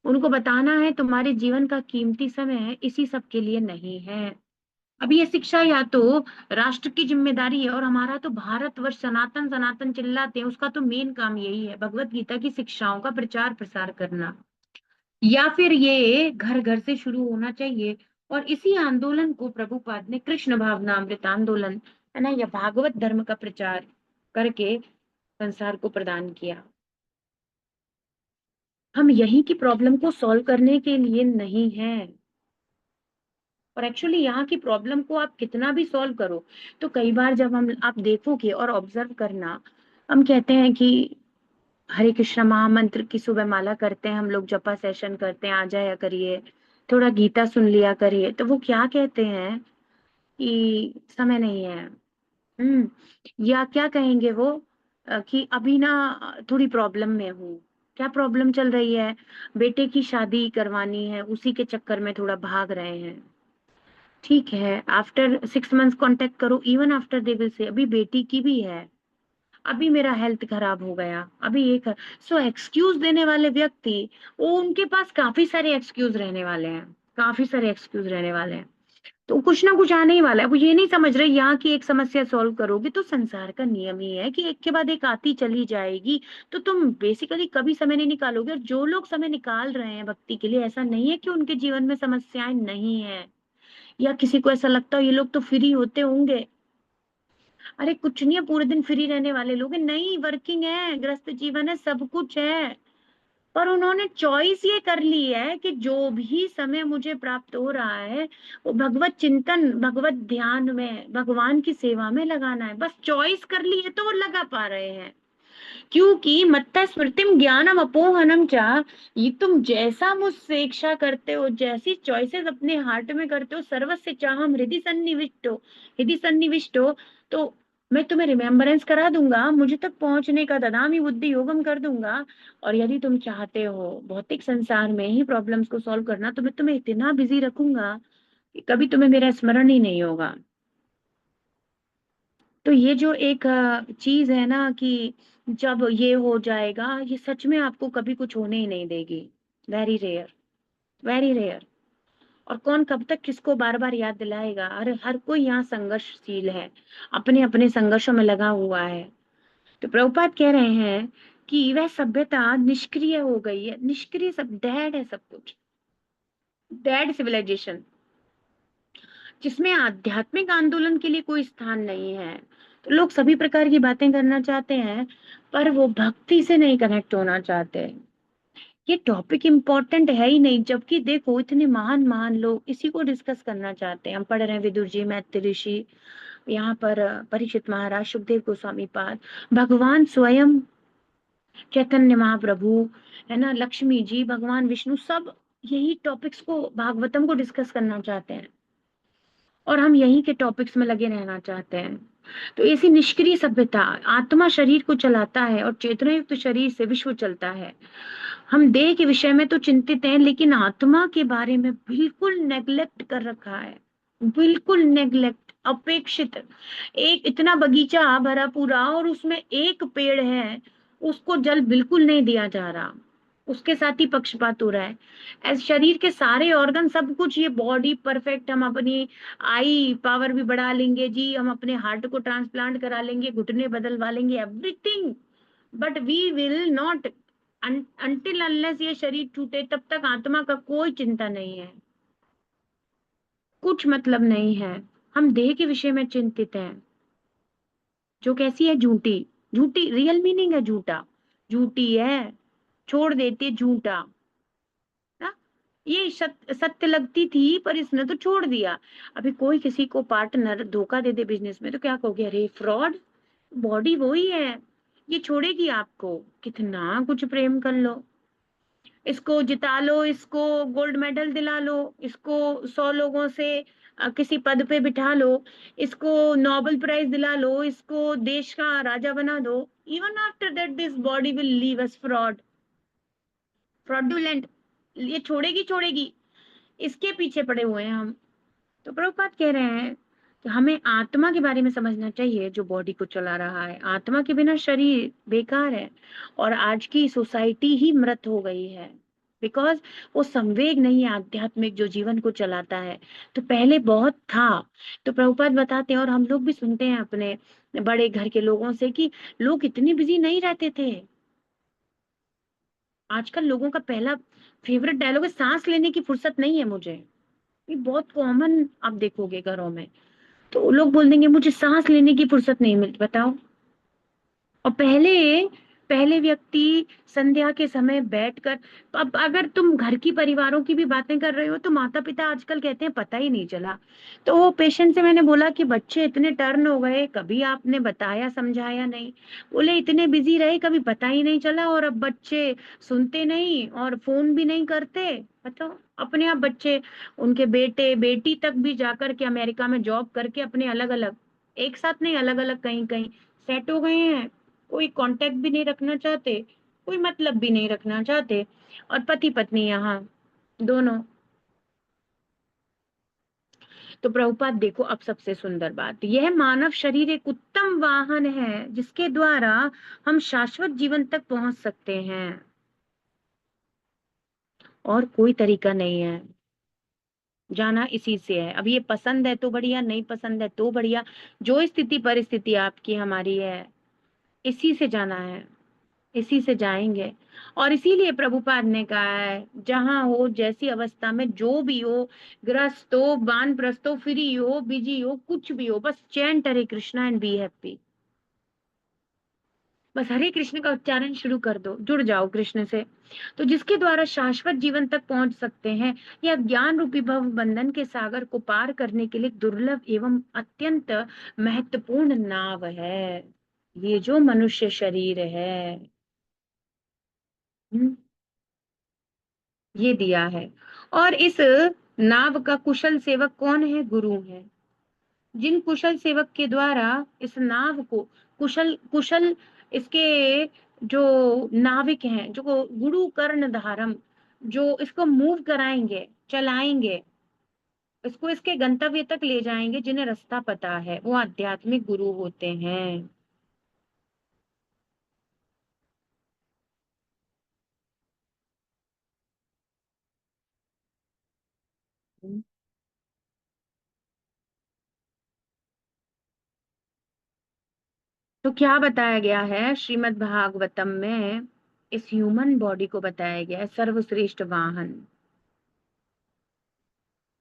उनको बताना है तुम्हारे जीवन का कीमती समय इसी सब के लिए नहीं है। अभी ये शिक्षा या तो राष्ट्र की जिम्मेदारी है, और हमारा तो भारतवर्ष सनातन सनातन चिल्लाते हैं, उसका तो मेन काम यही है, भगवत गीता की शिक्षाओं का प्रचार प्रसार करना। या फिर ये घर घर से शुरू होना चाहिए। और इसी आंदोलन को प्रभुपाद ने कृष्ण भावना अमृत आंदोलन, है ना, या भागवत धर्म का प्रचार करके संसार को प्रदान किया। हम यहीं की प्रॉब्लम को सॉल्व करने के लिए नहीं है। और एक्चुअली यहाँ की प्रॉब्लम को आप कितना भी सॉल्व करो, तो कई बार जब हम आप देखोगे और ऑब्जर्व करना, हम कहते हैं कि हरे कृष्ण महामंत्र की सुबह माला करते हैं हम लोग, जपा सेशन करते हैं, आ जाया करिए, थोड़ा गीता सुन लिया करिए, तो वो क्या कहते हैं कि समय नहीं है। या क्या कहेंगे वो, कि अभी ना थोड़ी प्रॉब्लम में हूँ। क्या प्रॉब्लम चल रही है? बेटे की शादी करवानी है, उसी के चक्कर में थोड़ा भाग रहे हैं। ठीक है, आफ्टर 6 मंथ्स कांटेक्ट करो, even after they will say अभी बेटी की भी है, अभी मेरा हेल्थ खराब हो गया, अभी एक। सो एक्सक्यूज देने वाले व्यक्ति, वो उनके पास काफी सारे एक्सक्यूज रहने वाले हैं, काफी सारे एक्सक्यूज रहने वाले हैं। तो कुछ ना कुछ आने ही वाला है। वो ये नहीं समझ रहे यहाँ की एक समस्या सॉल्व करोगे तो संसार का नियम ही है कि एक के बाद एक आती चली जाएगी, तो तुम बेसिकली कभी समय नहीं निकालोगे। और जो लोग समय निकाल रहे हैं भक्ति के लिए, ऐसा नहीं है कि उनके जीवन में समस्याएं नहीं है, या किसी को ऐसा लगता हो ये लोग तो फ्री होते होंगे। अरे कुछ नहीं है, पूरे दिन फ्री रहने वाले लोग हैं? नहीं, वर्किंग है, ग्रस्त जीवन है, सब कुछ है। पर उन्होंने चॉइस ये कर ली है कि जो भी समय मुझे प्राप्त हो रहा है, वो भगवत चिंतन, भगवत ध्यान में, भगवान की सेवा में लगाना है। बस चॉइस कर ली है तो वो लगा पा रहे हैं। क्योंकि मत्तः स्मृतिम ज्ञानम अपोहनम चा, ये तुम जैसा मुझसे इच्छा करते हो, जैसी चॉइसेस अपने हार्ट में करते हो, सर्वस्य चाहम हृदि सन्निविष्ट हो, तो मैं तुम्हें रिमेम्बरेंस करा दूंगा, मुझे तक पहुंचने का ददामी बुद्धि योगम कर दूंगा। और यदि तुम चाहते हो भौतिक संसार में ही प्रॉब्लम्स को सॉल्व करना, तो मैं तुम्हें इतना बिजी रखूंगा कि कभी तुम्हें मेरा स्मरण ही नहीं होगा। तो ये जो एक चीज है ना कि जब ये हो जाएगा, ये सच में आपको कभी कुछ होने ही नहीं देगी। Very rare, very rare. और कौन कब तक किसको बार बार याद दिलाएगा? हर हर कोई यहाँ संघर्षशील है, अपने अपने संघर्षों में लगा हुआ है। तो प्रभुपाद कह रहे हैं कि वह सभ्यता निष्क्रिय हो गई है, निष्क्रिय, सब डेड है, सब कुछ डेड सिविलाइजेशन, जिसमें आध्यात्मिक आंदोलन के लिए कोई स्थान नहीं है। तो लोग सभी प्रकार की बातें करना चाहते हैं, पर वो भक्ति से नहीं कनेक्ट होना चाहते। ये टॉपिक इम्पोर्टेंट है ही नहीं, जबकि देखो इतने महान महान लोग इसी को डिस्कस करना चाहते हैं। हम पढ़ रहे हैं विदुर जी, मैत्री ऋषि, यहाँ पर परीक्षित महाराज, सुखदेव गोस्वामी पाद, भगवान स्वयं चैतन्य महाप्रभु, है ना, लक्ष्मी जी, भगवान विष्णु, सब यही टॉपिक्स को, भागवतम को डिस्कस करना चाहते हैं। और हम यहीं के टॉपिक्स में लगे रहना चाहते हैं। तो ऐसी निष्क्रिय सभ्यता, आत्मा शरीर को चलाता है और चेतना युक्त शरीर से विश्व चलता है। हम देह के विषय में तो चिंतित हैं, लेकिन आत्मा के बारे में बिल्कुल नेग्लेक्ट कर रखा है, बिल्कुल नेग्लेक्ट, अपेक्षित। एक इतना बगीचा भरा पूरा और उसमें एक पेड़ है, उसको जल बिल्कुल नहीं दिया जा रहा, उसके साथ ही पक्षपात हो रहा है। एज शरीर के सारे ऑर्गन, सब कुछ, ये बॉडी परफेक्ट, हम अपनी आई पावर भी बढ़ा लेंगे जी, हम अपने हार्ट को ट्रांसप्लांट करा लेंगे, घुटने बदलवा लेंगे, everything, but we will not, until unless ये शरीर टूटे तब तक आत्मा का कोई चिंता नहीं है, कुछ मतलब नहीं है। हम देह के विषय में चिंतित हैं, जो कैसी है, झूठी, झूठी, रियल मीनिंग है झूठा, झूठी है, छोड़ देती है झूठा ना। ये सत्य लगती थी पर इसने तो छोड़ दिया। अभी कोई किसी को पार्टनर धोखा दे दे बिजनेस में, तो क्या कहोगे? अरे फ्रॉड, बॉडी वही है, ये छोड़ेगी आपको, कितना कुछ प्रेम कर लो, इसको जिता लो, इसको गोल्ड मेडल दिला लो, इसको 100 लोगों से किसी पद पे बिठा लो, इसको नोबेल प्राइज दिला लो, इसको देश का राजा बना दो, even after that this body will leave us fraud, fraudulent, ये छोड़ेगी छोड़ेगी, इसके पीछे पड़े हुए हैं हम। तो प्रभुपाद कह रहे हैं कि हमें आत्मा के बारे में समझना चाहिए, जो बॉडी को चला रहा है। आत्मा के बिना शरीर बेकार है, और आज की सोसाइटी ही मृत हो गई है, बिकॉज वो संवेग नहीं है आध्यात्मिक जो जीवन को चलाता है। तो पहले बहुत था। तो प्रभुपाद बताते हैं, और हम लोग भी सुनते हैं अपने बड़े घर के लोगों से, कि लोग इतने बिजी नहीं रहते थे। आजकल लोगों का पहला फेवरेट डायलॉग है, सांस लेने की फुर्सत नहीं है मुझे। ये बहुत कॉमन आप देखोगे घरों में, तो वो लोग बोल देंगे मुझे सांस लेने की फुर्सत नहीं मिलती, बताओ। और पहले पहले व्यक्ति संध्या के समय बैठकर, अब अगर तुम घर की परिवारों की भी बातें कर रहे हो तो माता पिता आजकल कहते हैं पता ही नहीं चला। तो वो पेशेंट से मैंने बोला कि बच्चे इतने टर्न हो गए, कभी आपने बताया समझाया नहीं। बोले इतने बिजी रहे कभी पता ही नहीं चला, और अब बच्चे सुनते नहीं और फोन भी नहीं करते। बताओ, अपने आप बच्चे, उनके बेटे बेटी तक भी जाकर के अमेरिका में जॉब करके अपने अलग अलग, एक साथ नहीं, अलग अलग कहीं कहीं सेट हो गए हैं। कोई कांटेक्ट भी नहीं रखना चाहते, कोई मतलब भी नहीं रखना चाहते, और पति पत्नी यहाँ दोनों। तो प्रभुपाद देखो, अब सबसे सुंदर बात, यह मानव शरीर एक उत्तम वाहन है जिसके द्वारा हम शाश्वत जीवन तक पहुंच सकते हैं, और कोई तरीका नहीं है। जाना इसी से है। अब ये पसंद है तो बढ़िया, नहीं पसंद है तो बढ़िया, जो स्थिति परिस्थिति आपकी हमारी है, इसी से जाना है, इसी से जाएंगे। और इसीलिए प्रभुपाद ने कहा है, जहां हो, जैसी अवस्था में जो भी हो, ग्रस्त हो, वानप्रस्थ हो, फ्री हो, बिजी हो, कुछ भी हो, बस chant Hare Krishna and be happy. बस हरे कृष्ण का उच्चारण शुरू कर दो, जुड़ जाओ कृष्ण से। तो जिसके द्वारा शाश्वत जीवन तक पहुंच सकते हैं, यह ज्ञान रूपी भव बंधन के सागर को पार करने के लिए दुर्लभ एवं अत्यंत महत्वपूर्ण नाव है, ये जो मनुष्य शरीर है। हम्म, ये दिया है। और इस नाव का कुशल सेवक कौन है? गुरु है। जिन कुशल सेवक के द्वारा इस नाव को, कुशल कुशल इसके जो नाविक हैं, जो गुरु कर्ण धारम, जो इसको मूव कराएंगे, चलाएंगे, इसको इसके गंतव्य तक ले जाएंगे, जिन्हें रास्ता पता है, वो आध्यात्मिक गुरु होते हैं। तो क्या बताया गया है श्रीमद् भागवतम में? इस ह्यूमन बॉडी को बताया गया है सर्वश्रेष्ठ वाहन।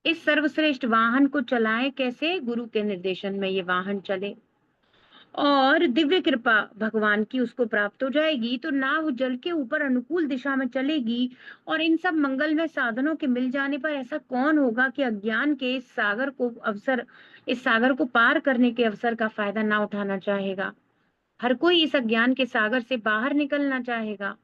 इस सर्वश्रेष्ठ वाहन को चलाएं कैसे? गुरु के निर्देशन में ये वाहन चले, और दिव्य कृपा भगवान की उसको प्राप्त हो जाएगी, तो नाव जल के ऊपर अनुकूल दिशा में चलेगी। और इन सब मंगलमय साधनों के मिल जाने पर ऐसा कौन होगा कि अज्ञान के इस सागर को अवसर, इस सागर को पार करने के अवसर का फायदा ना उठाना चाहेगा? हर कोई इस अज्ञान के सागर से बाहर निकलना चाहेगा,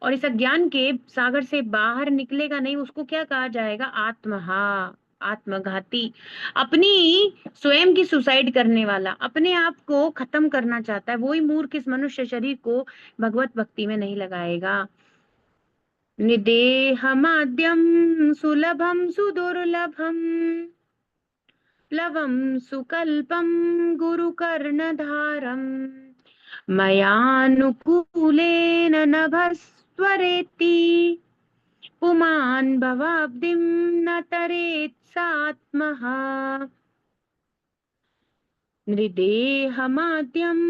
और इस अज्ञान के सागर से बाहर निकलेगा नहीं, उसको क्या कहा जाएगा? आत्महा, आत्मघाती, अपनी स्वयं की सुसाइड करने वाला, अपने आप को खत्म करना चाहता है, वही मूर्ख इस मनुष्य शरीर को भगवत भक्ति में नहीं लगाएगा। निदेहमाद्यम सुलभम सुदुर्लभम, प्लवम सुकल्पम गुरुकर्णधारम, मयानुकूलेन नभस्त्वरेति, पुमान् भवाब्धिं न तरेत् सात्मः। नृदेहमाद्यं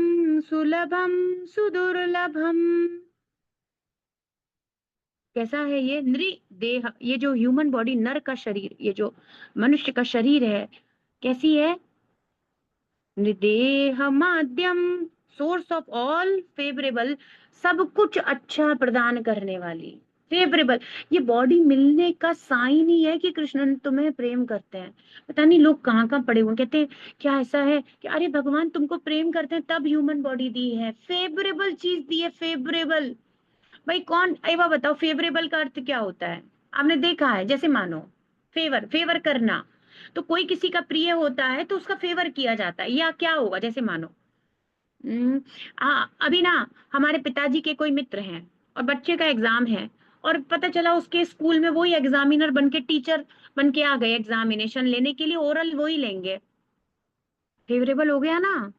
सुलभं सुदुर्लभम। कैसा है ये नृदेह? ये जो ह्यूमन बॉडी, नर का शरीर, ये जो मनुष्य का शरीर है, कैसी है? नृदेह माध्यम, सोर्स ऑफ ऑल फेवरेबल, सब कुछ अच्छा प्रदान करने वाली, फेवरेबल। ये बॉडी मिलने का साइन ही है कि कृष्ण तुम्हें प्रेम करते हैं। पता नहीं लोग कहाँ कहाँ पड़े हुए कहते हैं, क्या ऐसा है कि अरे भगवान तुमको प्रेम करते हैं तब ह्यूमन बॉडी दी है, फेवरेबल चीज दी है, फेवरेबल। भाई कौन, एक बार बताओ, फेवरेबल का अर्थ क्या होता है? आपने देखा है? जैसे मानो फेवर, फेवर करना, तो कोई किसी का प्रिय होता है तो उसका फेवर किया जाता है, या क्या होगा? जैसे मानो अभी ना हमारे पिताजी के कोई मित्र हैं, और बच्चे का एग्जाम है, और पता चला उसके स्कूल में वही एग्जामिनर बन के, टीचर बन के आ गए एग्जामिनेशन लेने के लिए, ओरल वही लेंगे, फेवरेबल हो गया ना।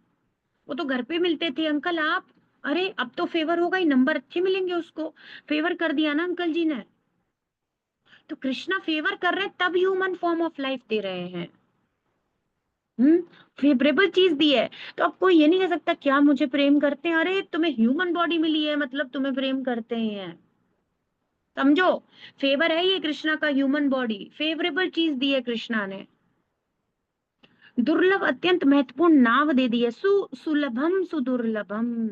वो तो घर पे मिलते थे, अंकल आप, अरे अब तो फेवर होगा ही, नंबर अच्छे मिलेंगे उसको, फेवर कर दिया ना अंकल जी ने। तो कृष्णा फेवर कर रहे हैं तब ह्यूमन फॉर्म ऑफ लाइफ दे रहे हैं। हम्म, फेवरेबल चीज दी है। तो अब कोई ये नहीं कह सकता क्या मुझे प्रेम करते हैं, अरे तुम्हें ह्यूमन बॉडी मिली है मतलब तुम्हें प्रेम करते ही हैं। समझो, फेवर है ये कृष्णा का, ह्यूमन बॉडी फेवरेबल चीज दी है कृष्णा ने, दुर्लभ अत्यंत महत्वपूर्ण नाव दे दी है, सुलभम सुदुर्लभम।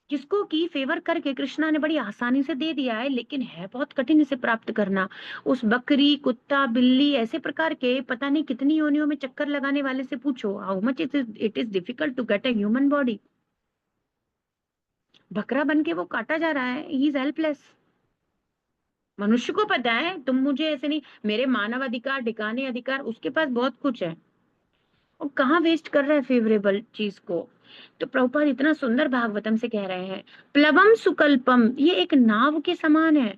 जिसको कि फेवर करके कृष्णा ने बड़ी आसानी से दे दिया है, लेकिन है बहुत कठिन इसे प्राप्त करना। उस बकरी, कुत्ता, बिल्ली ऐसे प्रकार के पता नहीं कितनी योनियों में चक्कर लगाने वाले से पूछो, how much it is difficult to get a human body. बकरा बन के वो काटा जा रहा है, ही इज हेल्पलेस। मनुष्य को पता है, तुम मुझे ऐसे नहीं, मेरे मानव अधिकार, ठिकाने अधिकार, उसके पास बहुत कुछ है, और कहाँ वेस्ट कर रहा है फेवरेबल चीज को। तो प्रभुपाद इतना सुंदर भागवतम से कह रहे हैं, प्लवम सुकल्पम, ये एक नाव के समान है,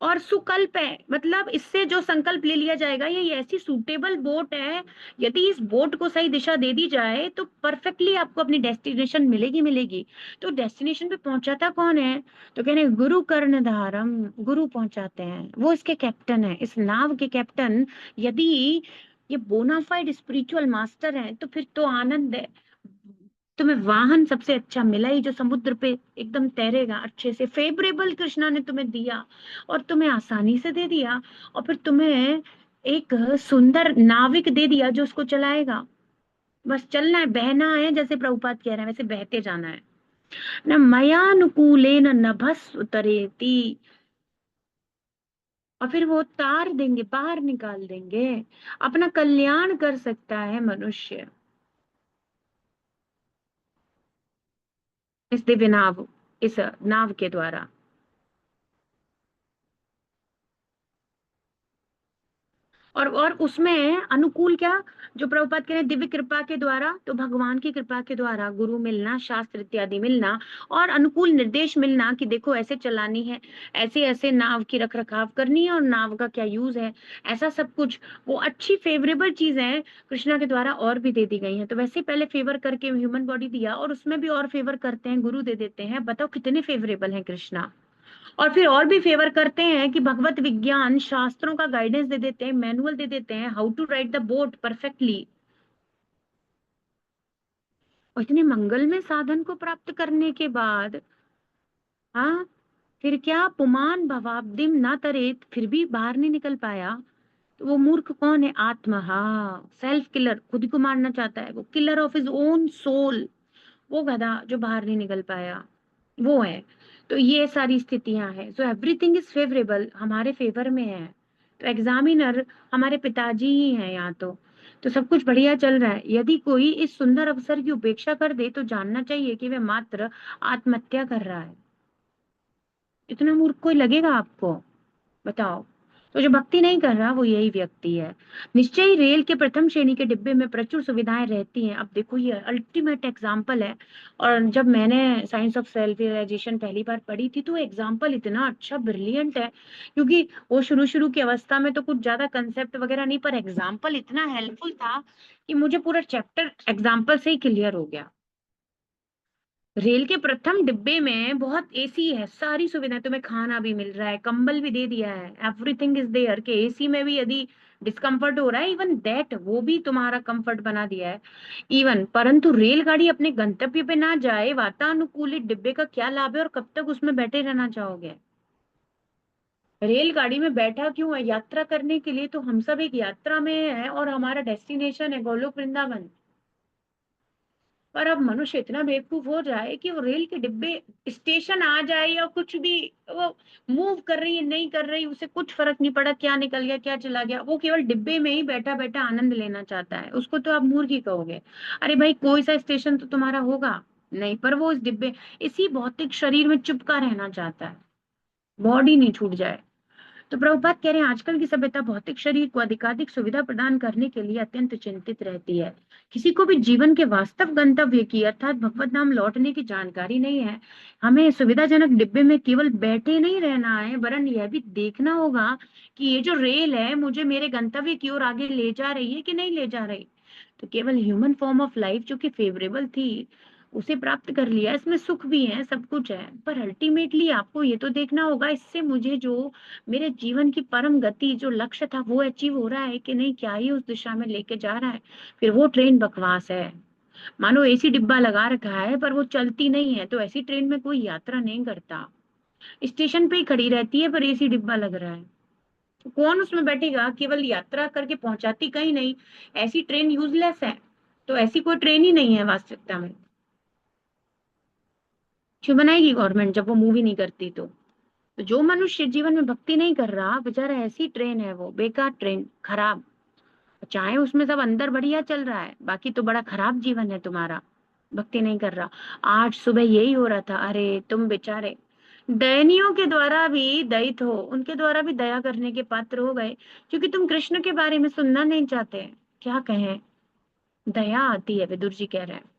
और सुकल्प है, मतलब इससे जो संकल्प ले लिया जाएगा, ये ऐसी सूटेबल बोट है, यदि इस बोट को सही दिशा दे दी जाए तो परफेक्टली आपको अपनी डेस्टिनेशन मिलेगी मिलेगी। तो डेस्टिनेशन पे पहुंचाता कौन है? तो कह रहे हैं, गुरु कर्णधारम, गुरु पहुंचाते हैं, वो इसके कैप्टन है, इस नाव के कैप्टन। यदि ये बोनाफाइड स्पिरिचुअल मास्टर है तो फिर तो आनंद है। तुम्हें वाहन सबसे अच्छा मिला ही, जो समुद्र पे एकदम तैरेगा अच्छे से, फेवरेबल कृष्णा ने तुम्हें दिया, और तुम्हें आसानी से दे दिया, और फिर तुम्हें एक सुंदर नाविक दे दिया जो उसको चलाएगा। बस चलना है, बहना है, जैसे प्रभुपाद कह रहे हैं वैसे बहते जाना है। न मयानुकूलेन नभस् उतरेति, और फिर वो तार देंगे, बाहर निकाल देंगे। अपना कल्याण कर सकता है मनुष्य इस दिव्य नाव, इस नाव के द्वारा। और उसमें अनुकूल क्या, जो प्रभुपाद कह रहे हैं दिव्य कृपा के द्वारा, तो भगवान की कृपा के द्वारा गुरु मिलना, शास्त्र इत्यादि मिलना, और अनुकूल निर्देश मिलना कि देखो ऐसे चलानी है, ऐसे ऐसे नाव की रख रखाव करनी है, और नाव का क्या यूज है, ऐसा सब कुछ। वो अच्छी फेवरेबल चीजें कृष्णा के द्वारा और भी दे दी गई हैं। तो वैसे पहले फेवर करके ह्यूमन बॉडी दिया, और उसमें भी और फेवर करते हैं, गुरु दे देते हैं। बताओ कितने फेवरेबल हैं कृष्णा। और फिर और भी फेवर करते हैं कि भगवत विज्ञान शास्त्रों का गाइडेंस दे देते हैं, मैनुअल दे देते हैं, how to write the boat perfectly. और इतने मंगल में साधन को प्राप्त करने के बाद, हाँ, फिर क्या, पुमान भवाब्दिम ना तरेत, फिर भी बाहर नहीं निकल पाया। तो वो मूर्ख कौन है? आत्मा, हाँ, सेल्फ किलर, खुद को मारना चाहता है, वो killer of his own soul, वो गधा जो बाहर नहीं निकल पाया, वो है। तो ये सारी स्थितियां हैं, सो एवरीथिंग इज फेवरेबल, हमारे फेवर में है। तो एग्जामिनर हमारे पिताजी ही हैं यहाँ तो सब कुछ बढ़िया चल रहा है। यदि कोई इस सुंदर अवसर की उपेक्षा कर दे तो जानना चाहिए कि वह मात्र आत्महत्या कर रहा है। इतना मूर्ख कोई लगेगा आपको? बताओ। तो जो भक्ति नहीं कर रहा वो यही व्यक्ति है। निश्चय ही रेल के प्रथम श्रेणी के डिब्बे में प्रचुर सुविधाएं रहती हैं। अब देखो ये अल्टीमेट एग्जाम्पल है। और जब मैंने साइंस ऑफ सेल्फ रियलाइजेशन पहली बार पढ़ी थी तो एग्जाम्पल इतना अच्छा ब्रिलियंट है, क्योंकि वो शुरू शुरू की अवस्था में तो कुछ ज्यादा कंसेप्ट वगैरह नहीं, पर एग्जाम्पल इतना हेल्पफुल था कि मुझे पूरा चैप्टर एग्जाम्पल से ही क्लियर हो गया। रेल के प्रथम डिब्बे में बहुत एसी है, सारी सुविधाएं, तुम्हें खाना भी मिल रहा है, कंबल भी दे दिया है, एवरीथिंग इज देयर। के एसी में भी यदि डिस्कम्फर्ट हो रहा है, इवन दैट वो भी तुम्हारा कंफर्ट बना दिया है। इवन परंतु रेलगाड़ी अपने गंतव्य पे ना जाए, वातानुकूलित डिब्बे का क्या लाभ है, और कब तक उसमें बैठे रहना चाहोगे? रेलगाड़ी में बैठा क्यों है? यात्रा करने के लिए। तो हम सब एक यात्रा में है, और हमारा डेस्टिनेशन है गोलोक वृंदावन। पर अब मनुष्य इतना बेवकूफ हो जाए कि वो रेल के डिब्बे, स्टेशन आ जाए या कुछ भी, वो मूव कर रही है नहीं कर रही, उसे कुछ फर्क नहीं पड़ा, क्या निकल गया क्या चला गया, वो केवल डिब्बे में ही बैठा बैठा आनंद लेना चाहता है। उसको तो आप मूर्ख ही कहोगे। अरे भाई, कोई सा स्टेशन तो तुम्हारा होगा नहीं, पर वो इस डिब्बे, इसी भौतिक शरीर में चिपका रहना चाहता है, बॉडी नहीं छूट जाए। तो प्रभुपाद कह रहे हैं, आजकल की सभ्यता भौतिक शरीर को अधिकाधिक सुविधा प्रदान करने के लिए अत्यंत चिंतित रहती है। किसी को भी जीवन के वास्तव गंतव्य की अर्थात भगवत धाम लौटने की जानकारी नहीं है। हमें सुविधाजनक डिब्बे में केवल बैठे नहीं रहना है, वरन यह भी देखना होगा कि ये जो रेल है मुझे मेरे गंतव्य की ओर आगे ले जा रही है कि नहीं ले जा रही। तो केवल ह्यूमन फॉर्म ऑफ लाइफ जो कि फेवरेबल थी उसे प्राप्त कर लिया, इसमें सुख भी है, सब कुछ है, पर अल्टीमेटली आपको ये तो देखना होगा इससे मुझे जो मेरे जीवन की परम गति, जो लक्ष्य था, वो अचीव हो रहा है कि नहीं, क्या ही उस दिशा में लेके जा रहा है। फिर वो ट्रेन बकवास है। मानो एसी डिब्बा लगा रखा है पर वो चलती नहीं है, तो ऐसी ट्रेन में कोई यात्रा नहीं करता, स्टेशन पे ही खड़ी रहती है, पर एसी डिब्बा लग रहा है। तो कौन उसमें बैठेगा? केवल यात्रा करके पहुंचाती कहीं नहीं, ऐसी ट्रेन यूजलेस है। तो ऐसी कोई ट्रेन ही नहीं है वास्तविकता में। क्यों बनाएगी गवर्नमेंट जब वो मूव ही नहीं करती? तो जो मनुष्य जीवन में भक्ति नहीं कर रहा, बेचारा ऐसी ट्रेन है, वो बेकार ट्रेन, खराब। चाहे उसमें सब अंदर बढ़िया चल रहा है, बाकी तो बड़ा खराब जीवन है तुम्हारा, भक्ति नहीं कर रहा। आज सुबह यही हो रहा था, अरे तुम बेचारे दयनियों के द्वारा भी दयित हो, उनके द्वारा भी दया करने के पात्र हो गए, क्योंकि तुम कृष्ण के बारे में सुनना नहीं चाहते। क्या कहें, दया आती है, विदुर जी कह रहे हैं।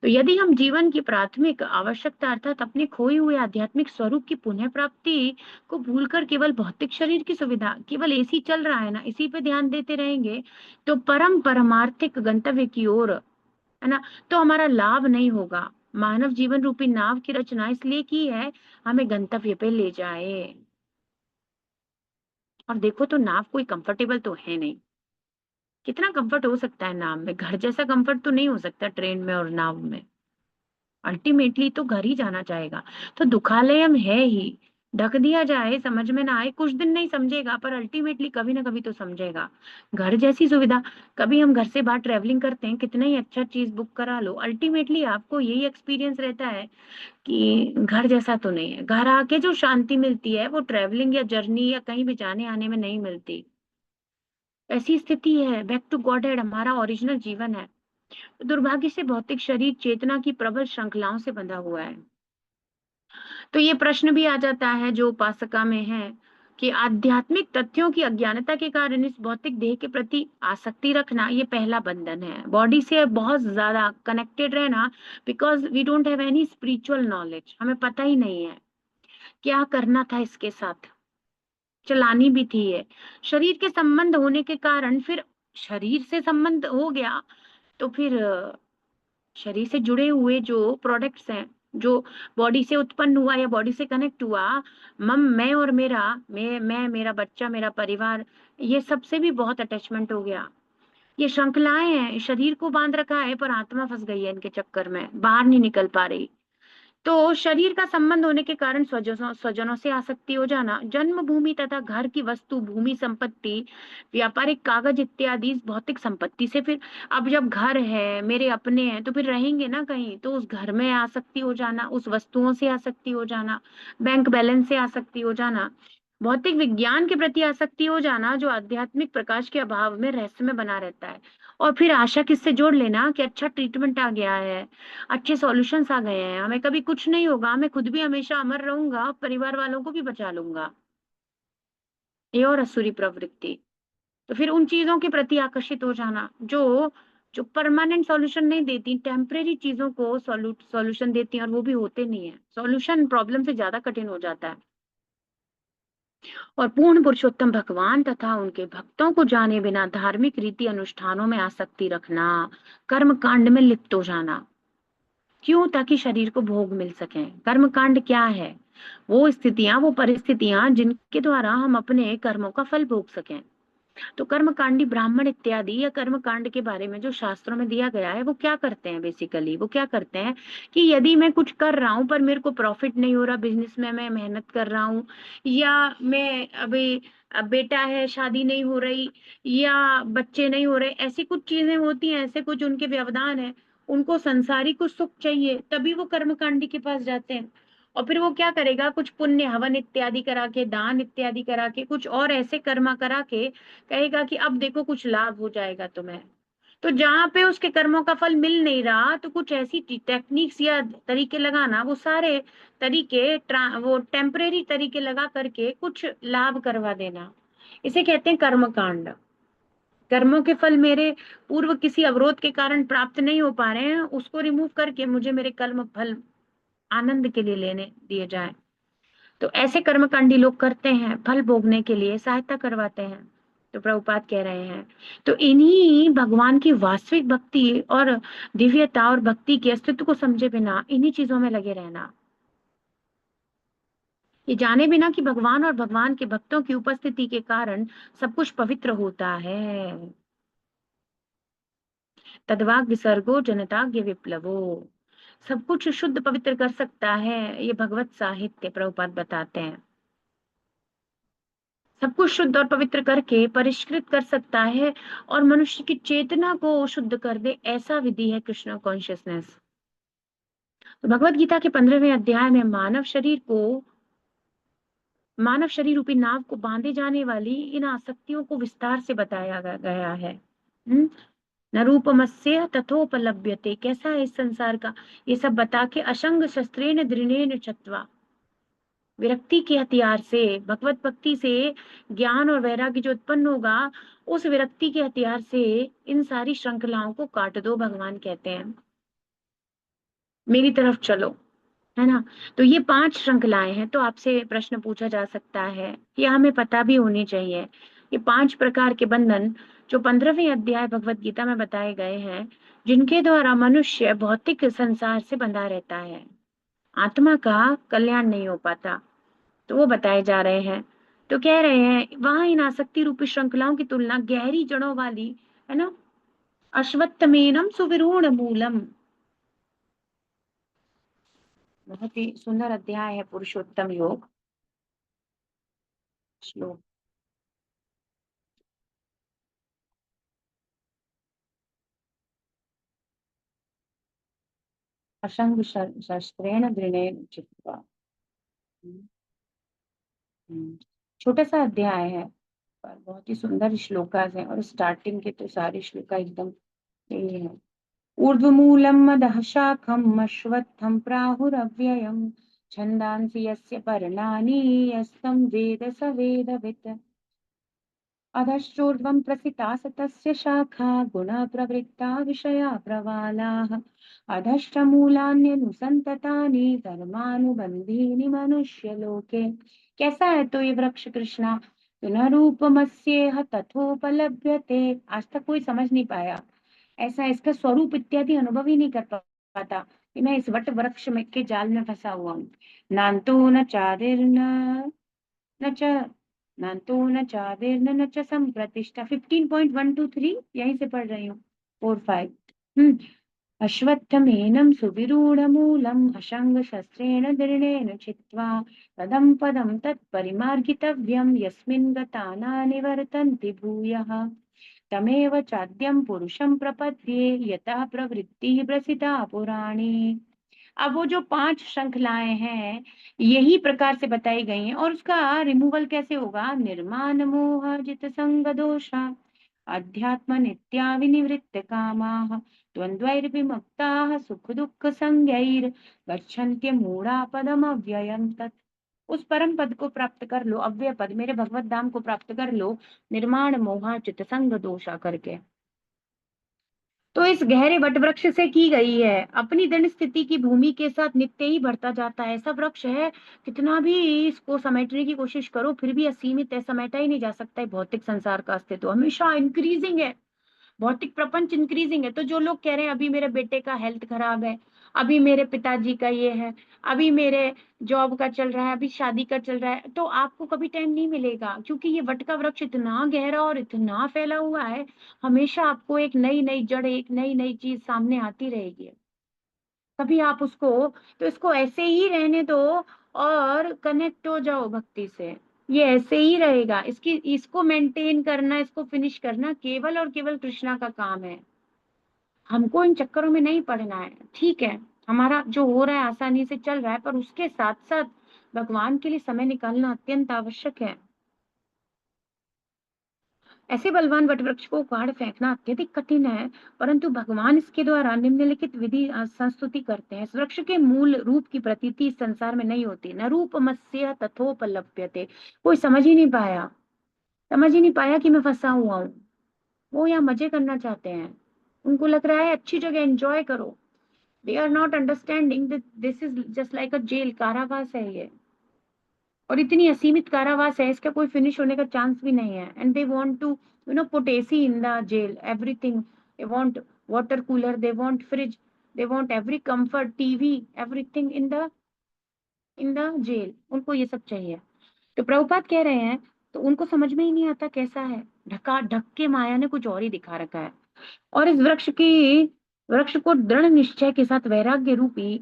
तो यदि हम जीवन की प्राथमिक आवश्यकता अर्थात अपने खोए हुए आध्यात्मिक स्वरूप की पुनः प्राप्ति को भूलकर केवल भौतिक शरीर की सुविधा, केवल एसी चल रहा है ना, इसी पे ध्यान देते रहेंगे, तो परमार्थिक गंतव्य की ओर, है ना, तो हमारा लाभ नहीं होगा। मानव जीवन रूपी नाव की रचना इसलिए की है, हमें गंतव्य पे ले जाए। और देखो तो नाव कोई कंफर्टेबल तो है नहीं। कितना कंफर्ट हो सकता है नाव में? घर जैसा कंफर्ट तो नहीं हो सकता ट्रेन में और नाव में। अल्टीमेटली तो घर ही जाना चाहेगा। तो दुखालयम है ही, ढक दिया जाए, समझ में ना आए, कुछ दिन नहीं समझेगा, पर अल्टीमेटली कभी ना कभी तो समझेगा। घर जैसी सुविधा, कभी हम घर से बाहर ट्रेवलिंग करते हैं, कितना ही अच्छा चीज बुक करा लो, अल्टीमेटली आपको यही एक्सपीरियंस रहता है कि घर जैसा तो नहीं है। घर आके जो शांति मिलती है वो ट्रेवलिंग या जर्नी या कहीं भी जाने आने में नहीं मिलती। ऐसी स्थिति है, बैक टू गॉड हेड हमारा ओरिजिनल जीवन है। दुर्भाग्य से भौतिक शरीर चेतना की प्रबल श्रृंखलाओं से बंधा हुआ है। तो ये प्रश्न भी आ जाता है जो उपासका में है कि आध्यात्मिक तथ्यों की अज्ञानता के कारण इस भौतिक देह के प्रति आसक्ति रखना ये पहला बंधन है। बॉडी से बहुत ज्यादा कनेक्टेड रहना, because we don't have any spiritual knowledge, हमें पता ही नहीं है क्या करना था इसके साथ, चलानी भी थी ये। शरीर के संबंध होने के कारण फिर शरीर से संबंध हो गया, तो फिर शरीर से जुड़े हुए जो प्रोडक्ट्स हैं, जो बॉडी से उत्पन्न हुआ या बॉडी से कनेक्ट हुआ, मैं और मेरा, मैं मेरा बच्चा, मेरा परिवार, ये सबसे भी बहुत अटैचमेंट हो गया। ये श्रृंखलाएं हैं, शरीर को बांध रखा है, पर आत्मा फंस गई है इनके चक्कर में, बाहर नहीं निकल पा रही। तो शरीर का संबंध होने के कारण स्वजनों स्वजनों से आसक्ति हो जाना, जन्मभूमि तथा घर की वस्तु, भूमि, संपत्ति, व्यापारिक कागज इत्यादि इस भौतिक संपत्ति से फिर, अब जब घर है, मेरे अपने हैं, तो फिर रहेंगे ना कहीं, तो उस घर में आसक्ति हो जाना, उस वस्तुओं से आसक्ति हो जाना, बैंक बैलेंस से आसक्ति हो जाना, भौतिक विज्ञान के प्रति आसक्ति हो जाना, जो आध्यात्मिक प्रकाश के अभाव में रहस्य में बना रहता है। और फिर आशा किससे जोड़ लेना कि अच्छा ट्रीटमेंट आ गया है, अच्छे सॉल्यूशंस आ गए हैं, हमें कभी कुछ नहीं होगा, मैं खुद भी हमेशा अमर रहूंगा, परिवार वालों को भी बचा लूंगा। ये और असुरी प्रवृत्ति। तो फिर उन चीजों के प्रति आकर्षित हो जाना जो जो परमानेंट सॉल्यूशन नहीं देती, टेम्परेरी चीजों को सॉल्यूशन देती हैं, और वो भी होते नहीं है, सॉल्यूशन प्रॉब्लम से ज्यादा कठिन हो जाता है। और पूर्ण पुरुषोत्तम भगवान तथा उनके भक्तों को जाने बिना धार्मिक रीति अनुष्ठानों में आसक्ति रखना, कर्म कांड में लिप्त हो जाना। क्यों? ताकि शरीर को भोग मिल सके। कर्म कांड क्या है? वो स्थितियां, वो परिस्थितियां जिनके द्वारा हम अपने कर्मों का फल भोग सकें। तो कर्म कांडी ब्राह्मण इत्यादि या कर्म कांड के बारे में जो शास्त्रों में दिया गया है, वो क्या करते हैं? बेसिकली वो क्या करते हैं कि यदि मैं कुछ कर रहा हूं पर मेरे को प्रॉफिट नहीं हो रहा, बिजनेस में मैं मेहनत कर रहा हूँ, या मैं अभी, अब बेटा है, शादी नहीं हो रही, या बच्चे नहीं हो रहे, ऐसी कुछ चीजें होती हैं, ऐसे कुछ उनके व्यवधान है, उनको संसारी कुछ सुख चाहिए, तभी वो कर्मकांडी के पास जाते हैं। और फिर वो क्या करेगा, कुछ पुण्य हवन इत्यादि करा के, दान इत्यादि करा के, कुछ और ऐसे कर्मा करा के कहेगा कि अब देखो कुछ लाभ हो जाएगा तुम्हें। तो जहां पे उसके कर्मों का फल मिल नहीं रहा, तो कुछ ऐसी टेक्निक्स या तरीके लगाना, वो सारे तरीके वो टेम्परेरी तरीके लगा करके कुछ लाभ करवा देना, इसे कहते हैं कर्म कांड। कर्मों के फल मेरे पूर्व किसी अवरोध के कारण प्राप्त नहीं हो पा रहे हैं, उसको रिमूव करके मुझे मेरे कर्म फल आनंद के लिए लेने दिए जाए। तो ऐसे कर्मकांडी लोग करते हैं, फल भोगने के लिए सहायता करवाते हैं। तो प्रभुपाद कह रहे हैं, तो इन्हीं भगवान की वास्तविक भक्ति और दिव्यता और भक्ति के अस्तित्व को समझे बिना इन्हीं चीजों में लगे रहना, ये जाने बिना कि भगवान और भगवान के भक्तों की उपस्थिति के कारण सब कुछ पवित्र होता है। तदवाग विसर्गो जनताज्ञ विप्लवो, सब कुछ शुद्ध पवित्र कर सकता है ये भगवत साहित्य, प्रभुपाद बताते हैं। सब कुछ शुद्ध और पवित्र करके परिष्कृत कर सकता है और मनुष्य की चेतना को शुद्ध कर दे, ऐसा विधि है कृष्ण कॉन्शियसनेस। तो भगवत गीता के 15वें अध्याय में मानव शरीर रूपी नाव को बांधे जाने वाली इन आसक्तियों को विस्तार से बताया गया है। न रूपमस्य तथोपलभ्यते, कैसा है इस संसार का, ये सब बता के असंग शस्त्रेण दृढ़ेन चत्वा, विरक्ति के हथियार से, भगवत भक्ति से ज्ञान और वैराग्य जो उत्पन्न होगा, उस विरक्ति के हथियार से इन सारी श्रृंखलाओं को काट दो। भगवान कहते हैं मेरी तरफ चलो, है ना। तो ये 5 श्रृंखलाएं हैं। तो आपसे प्रश्न पूछा जा सकता है, ये हमें पता भी होनी चाहिए, ये 5 प्रकार के बंधन जो 15वें अध्याय भगवत गीता में बताए गए हैं, जिनके द्वारा मनुष्य भौतिक संसार से बंधा रहता है, आत्मा का कल्याण नहीं हो पाता, तो वो बताए जा रहे हैं। तो कह रहे हैं वहां इन आसक्ति रूपी श्रृंखलाओं की तुलना गहरी जड़ों वाली, है ना, अश्वत्थमेनम सुविरूढ़ मूलम, बहुत ही सुंदर अध्याय है पुरुषोत्तम योग श्लोक। असंग शस्त्रेण दृढ़ेन चित्वा। हम्म, छोटा सा अध्याय है पर बहुत ही सुंदर श्लोकास है, और स्टार्टिंग के तो सारे श्लोका एकदम यही है। ऊर्ध्वमूलम् अधः शाखम् अश्वत्थं प्राहुरव्ययम् छन्दांसि यस्य पर्णानि यस्तं वेद स वेदवित्। अधश्चोर्ध्वं प्रसिता तस्य शाखा गुणः प्रवृत्ता विषया प्रवालाः अधश्च मूलान्यनुसन्ततानि धर्मानुबन्धीनि मनुष्यलोके। कैसा है तो ये वृक्ष कृष्णा, तो न रूपमस्येह तथोपलभ्यते। आज तक कोई समझ नहीं पाया, ऐसा इसका स्वरूप इत्यादि अनुभव ही नहीं कर पाता कि मैं इस वट वृक्ष में के जाल में फंसा हुआ हूँ। नान्तो न चादिर्न न च नान्तो न चादिर्न न च संप्रतिष्ठा। 15.123 यहीं से पढ़ रही हूँ, 4-5। अश्वत्थमेनं सुविरूढमूलम् अशंग शस्त्रेण दृढेन चित्वा पदं पदं तत्परिमार्गितव्यं यस्मिन् गता न निवर्तन्ति भूयः तमेव चाद्यं पुरुषं प्रपद्ये यतः प्रवृत्तिः प्रसिद्धा पुराणी। अब वो जो 5 श्रृंखलाएं हैं यही प्रकार से बताई गई हैं, और उसका रिमूवल कैसे होगा। निर्माण मोह जित संग दोषा अध्यात्म नित्या विनिवृत्त कामाः द्वंद्वैर्विमुक्ताः सुख दुख संज्ञैर् गच्छन्त्य मूढ़ा पदम अव्ययम् तत्। उस परम पद को प्राप्त कर लो, अव्यय पद मेरे भगवत धाम को प्राप्त कर लो, निर्माण मोहा चित संग दोषा करके। तो इस गहरे वट वृक्ष से की गई है, अपनी दृढ़ स्थिति की भूमि के साथ नित्य ही बढ़ता जाता है। ऐसा वृक्ष है, कितना भी इसको समेटने की कोशिश करो फिर भी असीमित है, समेटा ही नहीं जा सकता है। भौतिक संसार का अस्तित्व हमेशा इंक्रीजिंग है, भौतिक प्रपंच इंक्रीजिंग है। तो जो लोग कह रहे हैं अभी मेरे बेटे का हेल्थ खराब है, अभी मेरे पिताजी का ये है, अभी मेरे जॉब का चल रहा है, अभी शादी का चल रहा है, तो आपको कभी टाइम नहीं मिलेगा, क्योंकि ये वट का वृक्ष इतना गहरा और इतना फैला हुआ है, हमेशा आपको एक नई नई जड़, एक नई नई चीज सामने आती रहेगी। कभी आप उसको, तो इसको ऐसे ही रहने दो और कनेक्ट हो जाओ भक्ति से, ये ऐसे ही रहेगा। इसको मेंटेन करना, इसको फिनिश करना केवल और केवल कृष्णा का काम है। हमको इन चक्करों में नहीं पड़ना है। ठीक है, हमारा जो हो रहा है आसानी से चल रहा है, पर उसके साथ साथ भगवान के लिए समय निकालना अत्यंत आवश्यक है। ऐसे बलवान वटवृक्ष को उखाड़ फेंकना अत्यधिक कठिन है, परंतु भगवान इसके द्वारा निम्नलिखित विधि संस्तुति करते हैं। इस वृक्ष के मूल रूप की प्रतीति इस संसार में नहीं होती। न रूपमस्य तथोपलभ्यते। कोई समझ ही नहीं पाया कि मैं फंसा हुआ हूँ। वो यहाँ मजे करना चाहते हैं, उनको लग रहा है अच्छी जगह एंजॉय करो। They are not understanding that this is just like a jail, कारावास है ये, और इतनी असीमित कारावास है, इसका कोई फिनिश होने का चांस भी नहीं है। And they want to put AC in the jail, everything. They want water cooler, they want fridge, they want every comfort, TV, everything in the jail. उनको ये सब चाहिए। तो प्रभुपाद कह रहे हैं, तो उनको समझ में ही नहीं आता कैसा है, ढका ढक के माया ने कुछ और ही दिखा रखा है। और इस वृक्ष को दृढ़ निश्चय के साथ वैराग्य रूपी,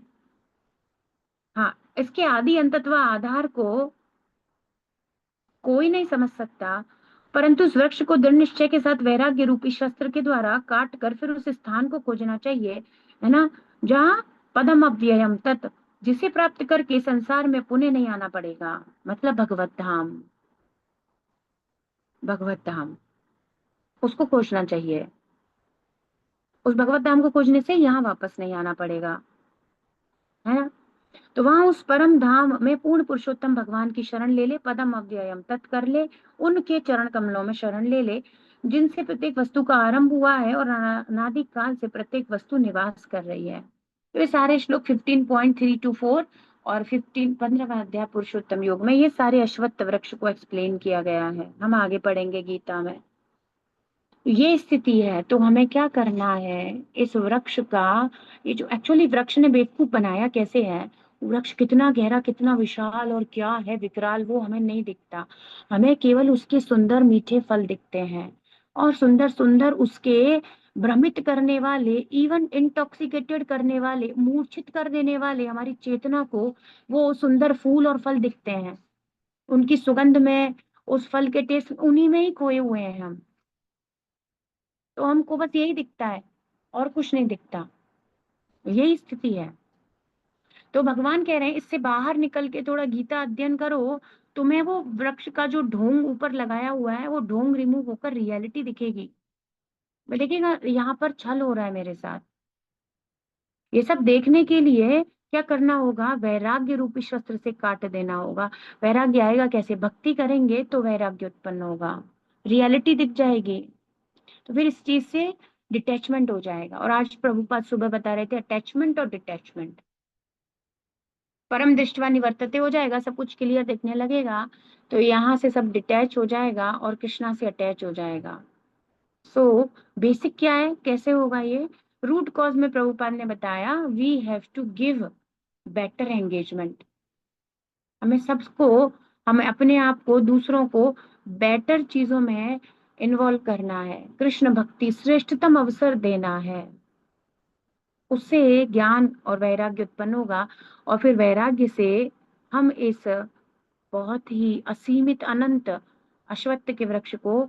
हाँ, इसके आदि अंतत्व आधार को कोई नहीं समझ सकता, परंतु उस वृक्ष को दृढ़ निश्चय के साथ वैराग्य रूपी शस्त्र के द्वारा काट कर फिर उस स्थान को खोजना चाहिए, है ना, जहाँ पदम अव्ययम तत्, जिसे प्राप्त करके संसार में पुनः नहीं आना पड़ेगा, मतलब भगवत धाम। भगवत धाम उसको खोजना चाहिए, उस भगवत धाम को खोजने से यहाँ वापस नहीं आना पड़ेगा, है ना। तो वहां उस परम धाम में पूर्ण पुरुषोत्तम भगवान की शरण ले ले, पदम अव्ययम तत् कर ले, उनके चरण कमलों में शरण ले ले, जिनसे प्रत्येक वस्तु का आरंभ हुआ है और अनादि काल से प्रत्येक वस्तु निवास कर रही है। तो ये सारे श्लोक 15.3 to 4 और 15वां अध्याय पुरुषोत्तम योग में ये सारे अश्वत्थ वृक्ष को एक्सप्लेन किया गया है। हम आगे पढ़ेंगे गीता में। ये स्थिति है, तो हमें क्या करना है, इस वृक्ष का, ये जो एक्चुअली वृक्ष ने बेवकूफ बनाया कैसे है, वृक्ष कितना गहरा, कितना विशाल और क्या है विकराल, वो हमें नहीं दिखता। हमें केवल उसके सुंदर मीठे फल दिखते हैं, और सुंदर सुंदर उसके भ्रमित करने वाले, इवन इंटॉक्सिकेटेड करने वाले, मूर्छित कर देने वाले हमारी चेतना को वो सुंदर फूल और फल दिखते हैं। उनकी सुगंध में, उस फल के टेस्ट, उन्हीं में ही खोए हुए हैं हम। तो हमको बस यही दिखता है और कुछ नहीं दिखता, यही स्थिति है। तो भगवान कह रहे हैं इससे बाहर निकल के थोड़ा गीता अध्ययन करो, तुम्हें वो वृक्ष का जो ढोंग ऊपर लगाया हुआ है वो ढोंग रिमूव होकर रियलिटी दिखेगी। मैं देखिएगा यहाँ पर छल हो रहा है मेरे साथ। ये सब देखने के लिए क्या करना होगा, वैराग्य रूपी शस्त्र से काट देना होगा। वैराग्य आएगा कैसे, भक्ति करेंगे तो वैराग्य उत्पन्न होगा, रियलिटी दिख जाएगी, तो फिर इस चीज से डिटैचमेंट हो जाएगा। और आज प्रभुपाद सुबह बता रहे थे अटैचमेंट और डिटैचमेंट, परम दृष्टवा निवर्तते हो जाएगा, सब कुछ क्लियर दिखने लगेगा, तो यहाँ से सब डिटैच हो जाएगा और कृष्णा से अटैच हो जाएगा। सो बेसिक क्या है, कैसे होगा ये, रूट कॉज में प्रभुपाद ने बताया we have to give better engagement. हमें सबको, हमें अपने आप को, दूसरों को बेटर चीजों में इन्वॉल्व करना है, कृष्ण भक्ति श्रेष्ठतम अवसर देना है, उससे ज्ञान और वैराग्य उत्पन्न होगा। और फिर वैराग्य से हम इस बहुत ही असीमित अनंत अश्वत्थ के वृक्ष को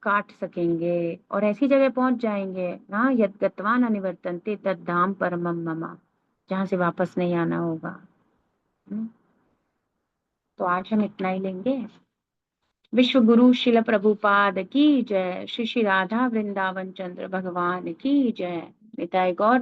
काट सकेंगे और ऐसी जगह पहुंच जाएंगे ना, यद गत्वा न निवर्तन्ते तद धाम परमम मम, जहां से वापस नहीं आना होगा। तो आज हम इतना ही लेंगे। विश्व गुरु शिल प्रभुपाद की जय, श्री श्री राधा वृंदावन चंद्र भगवान की जय। निताय गौर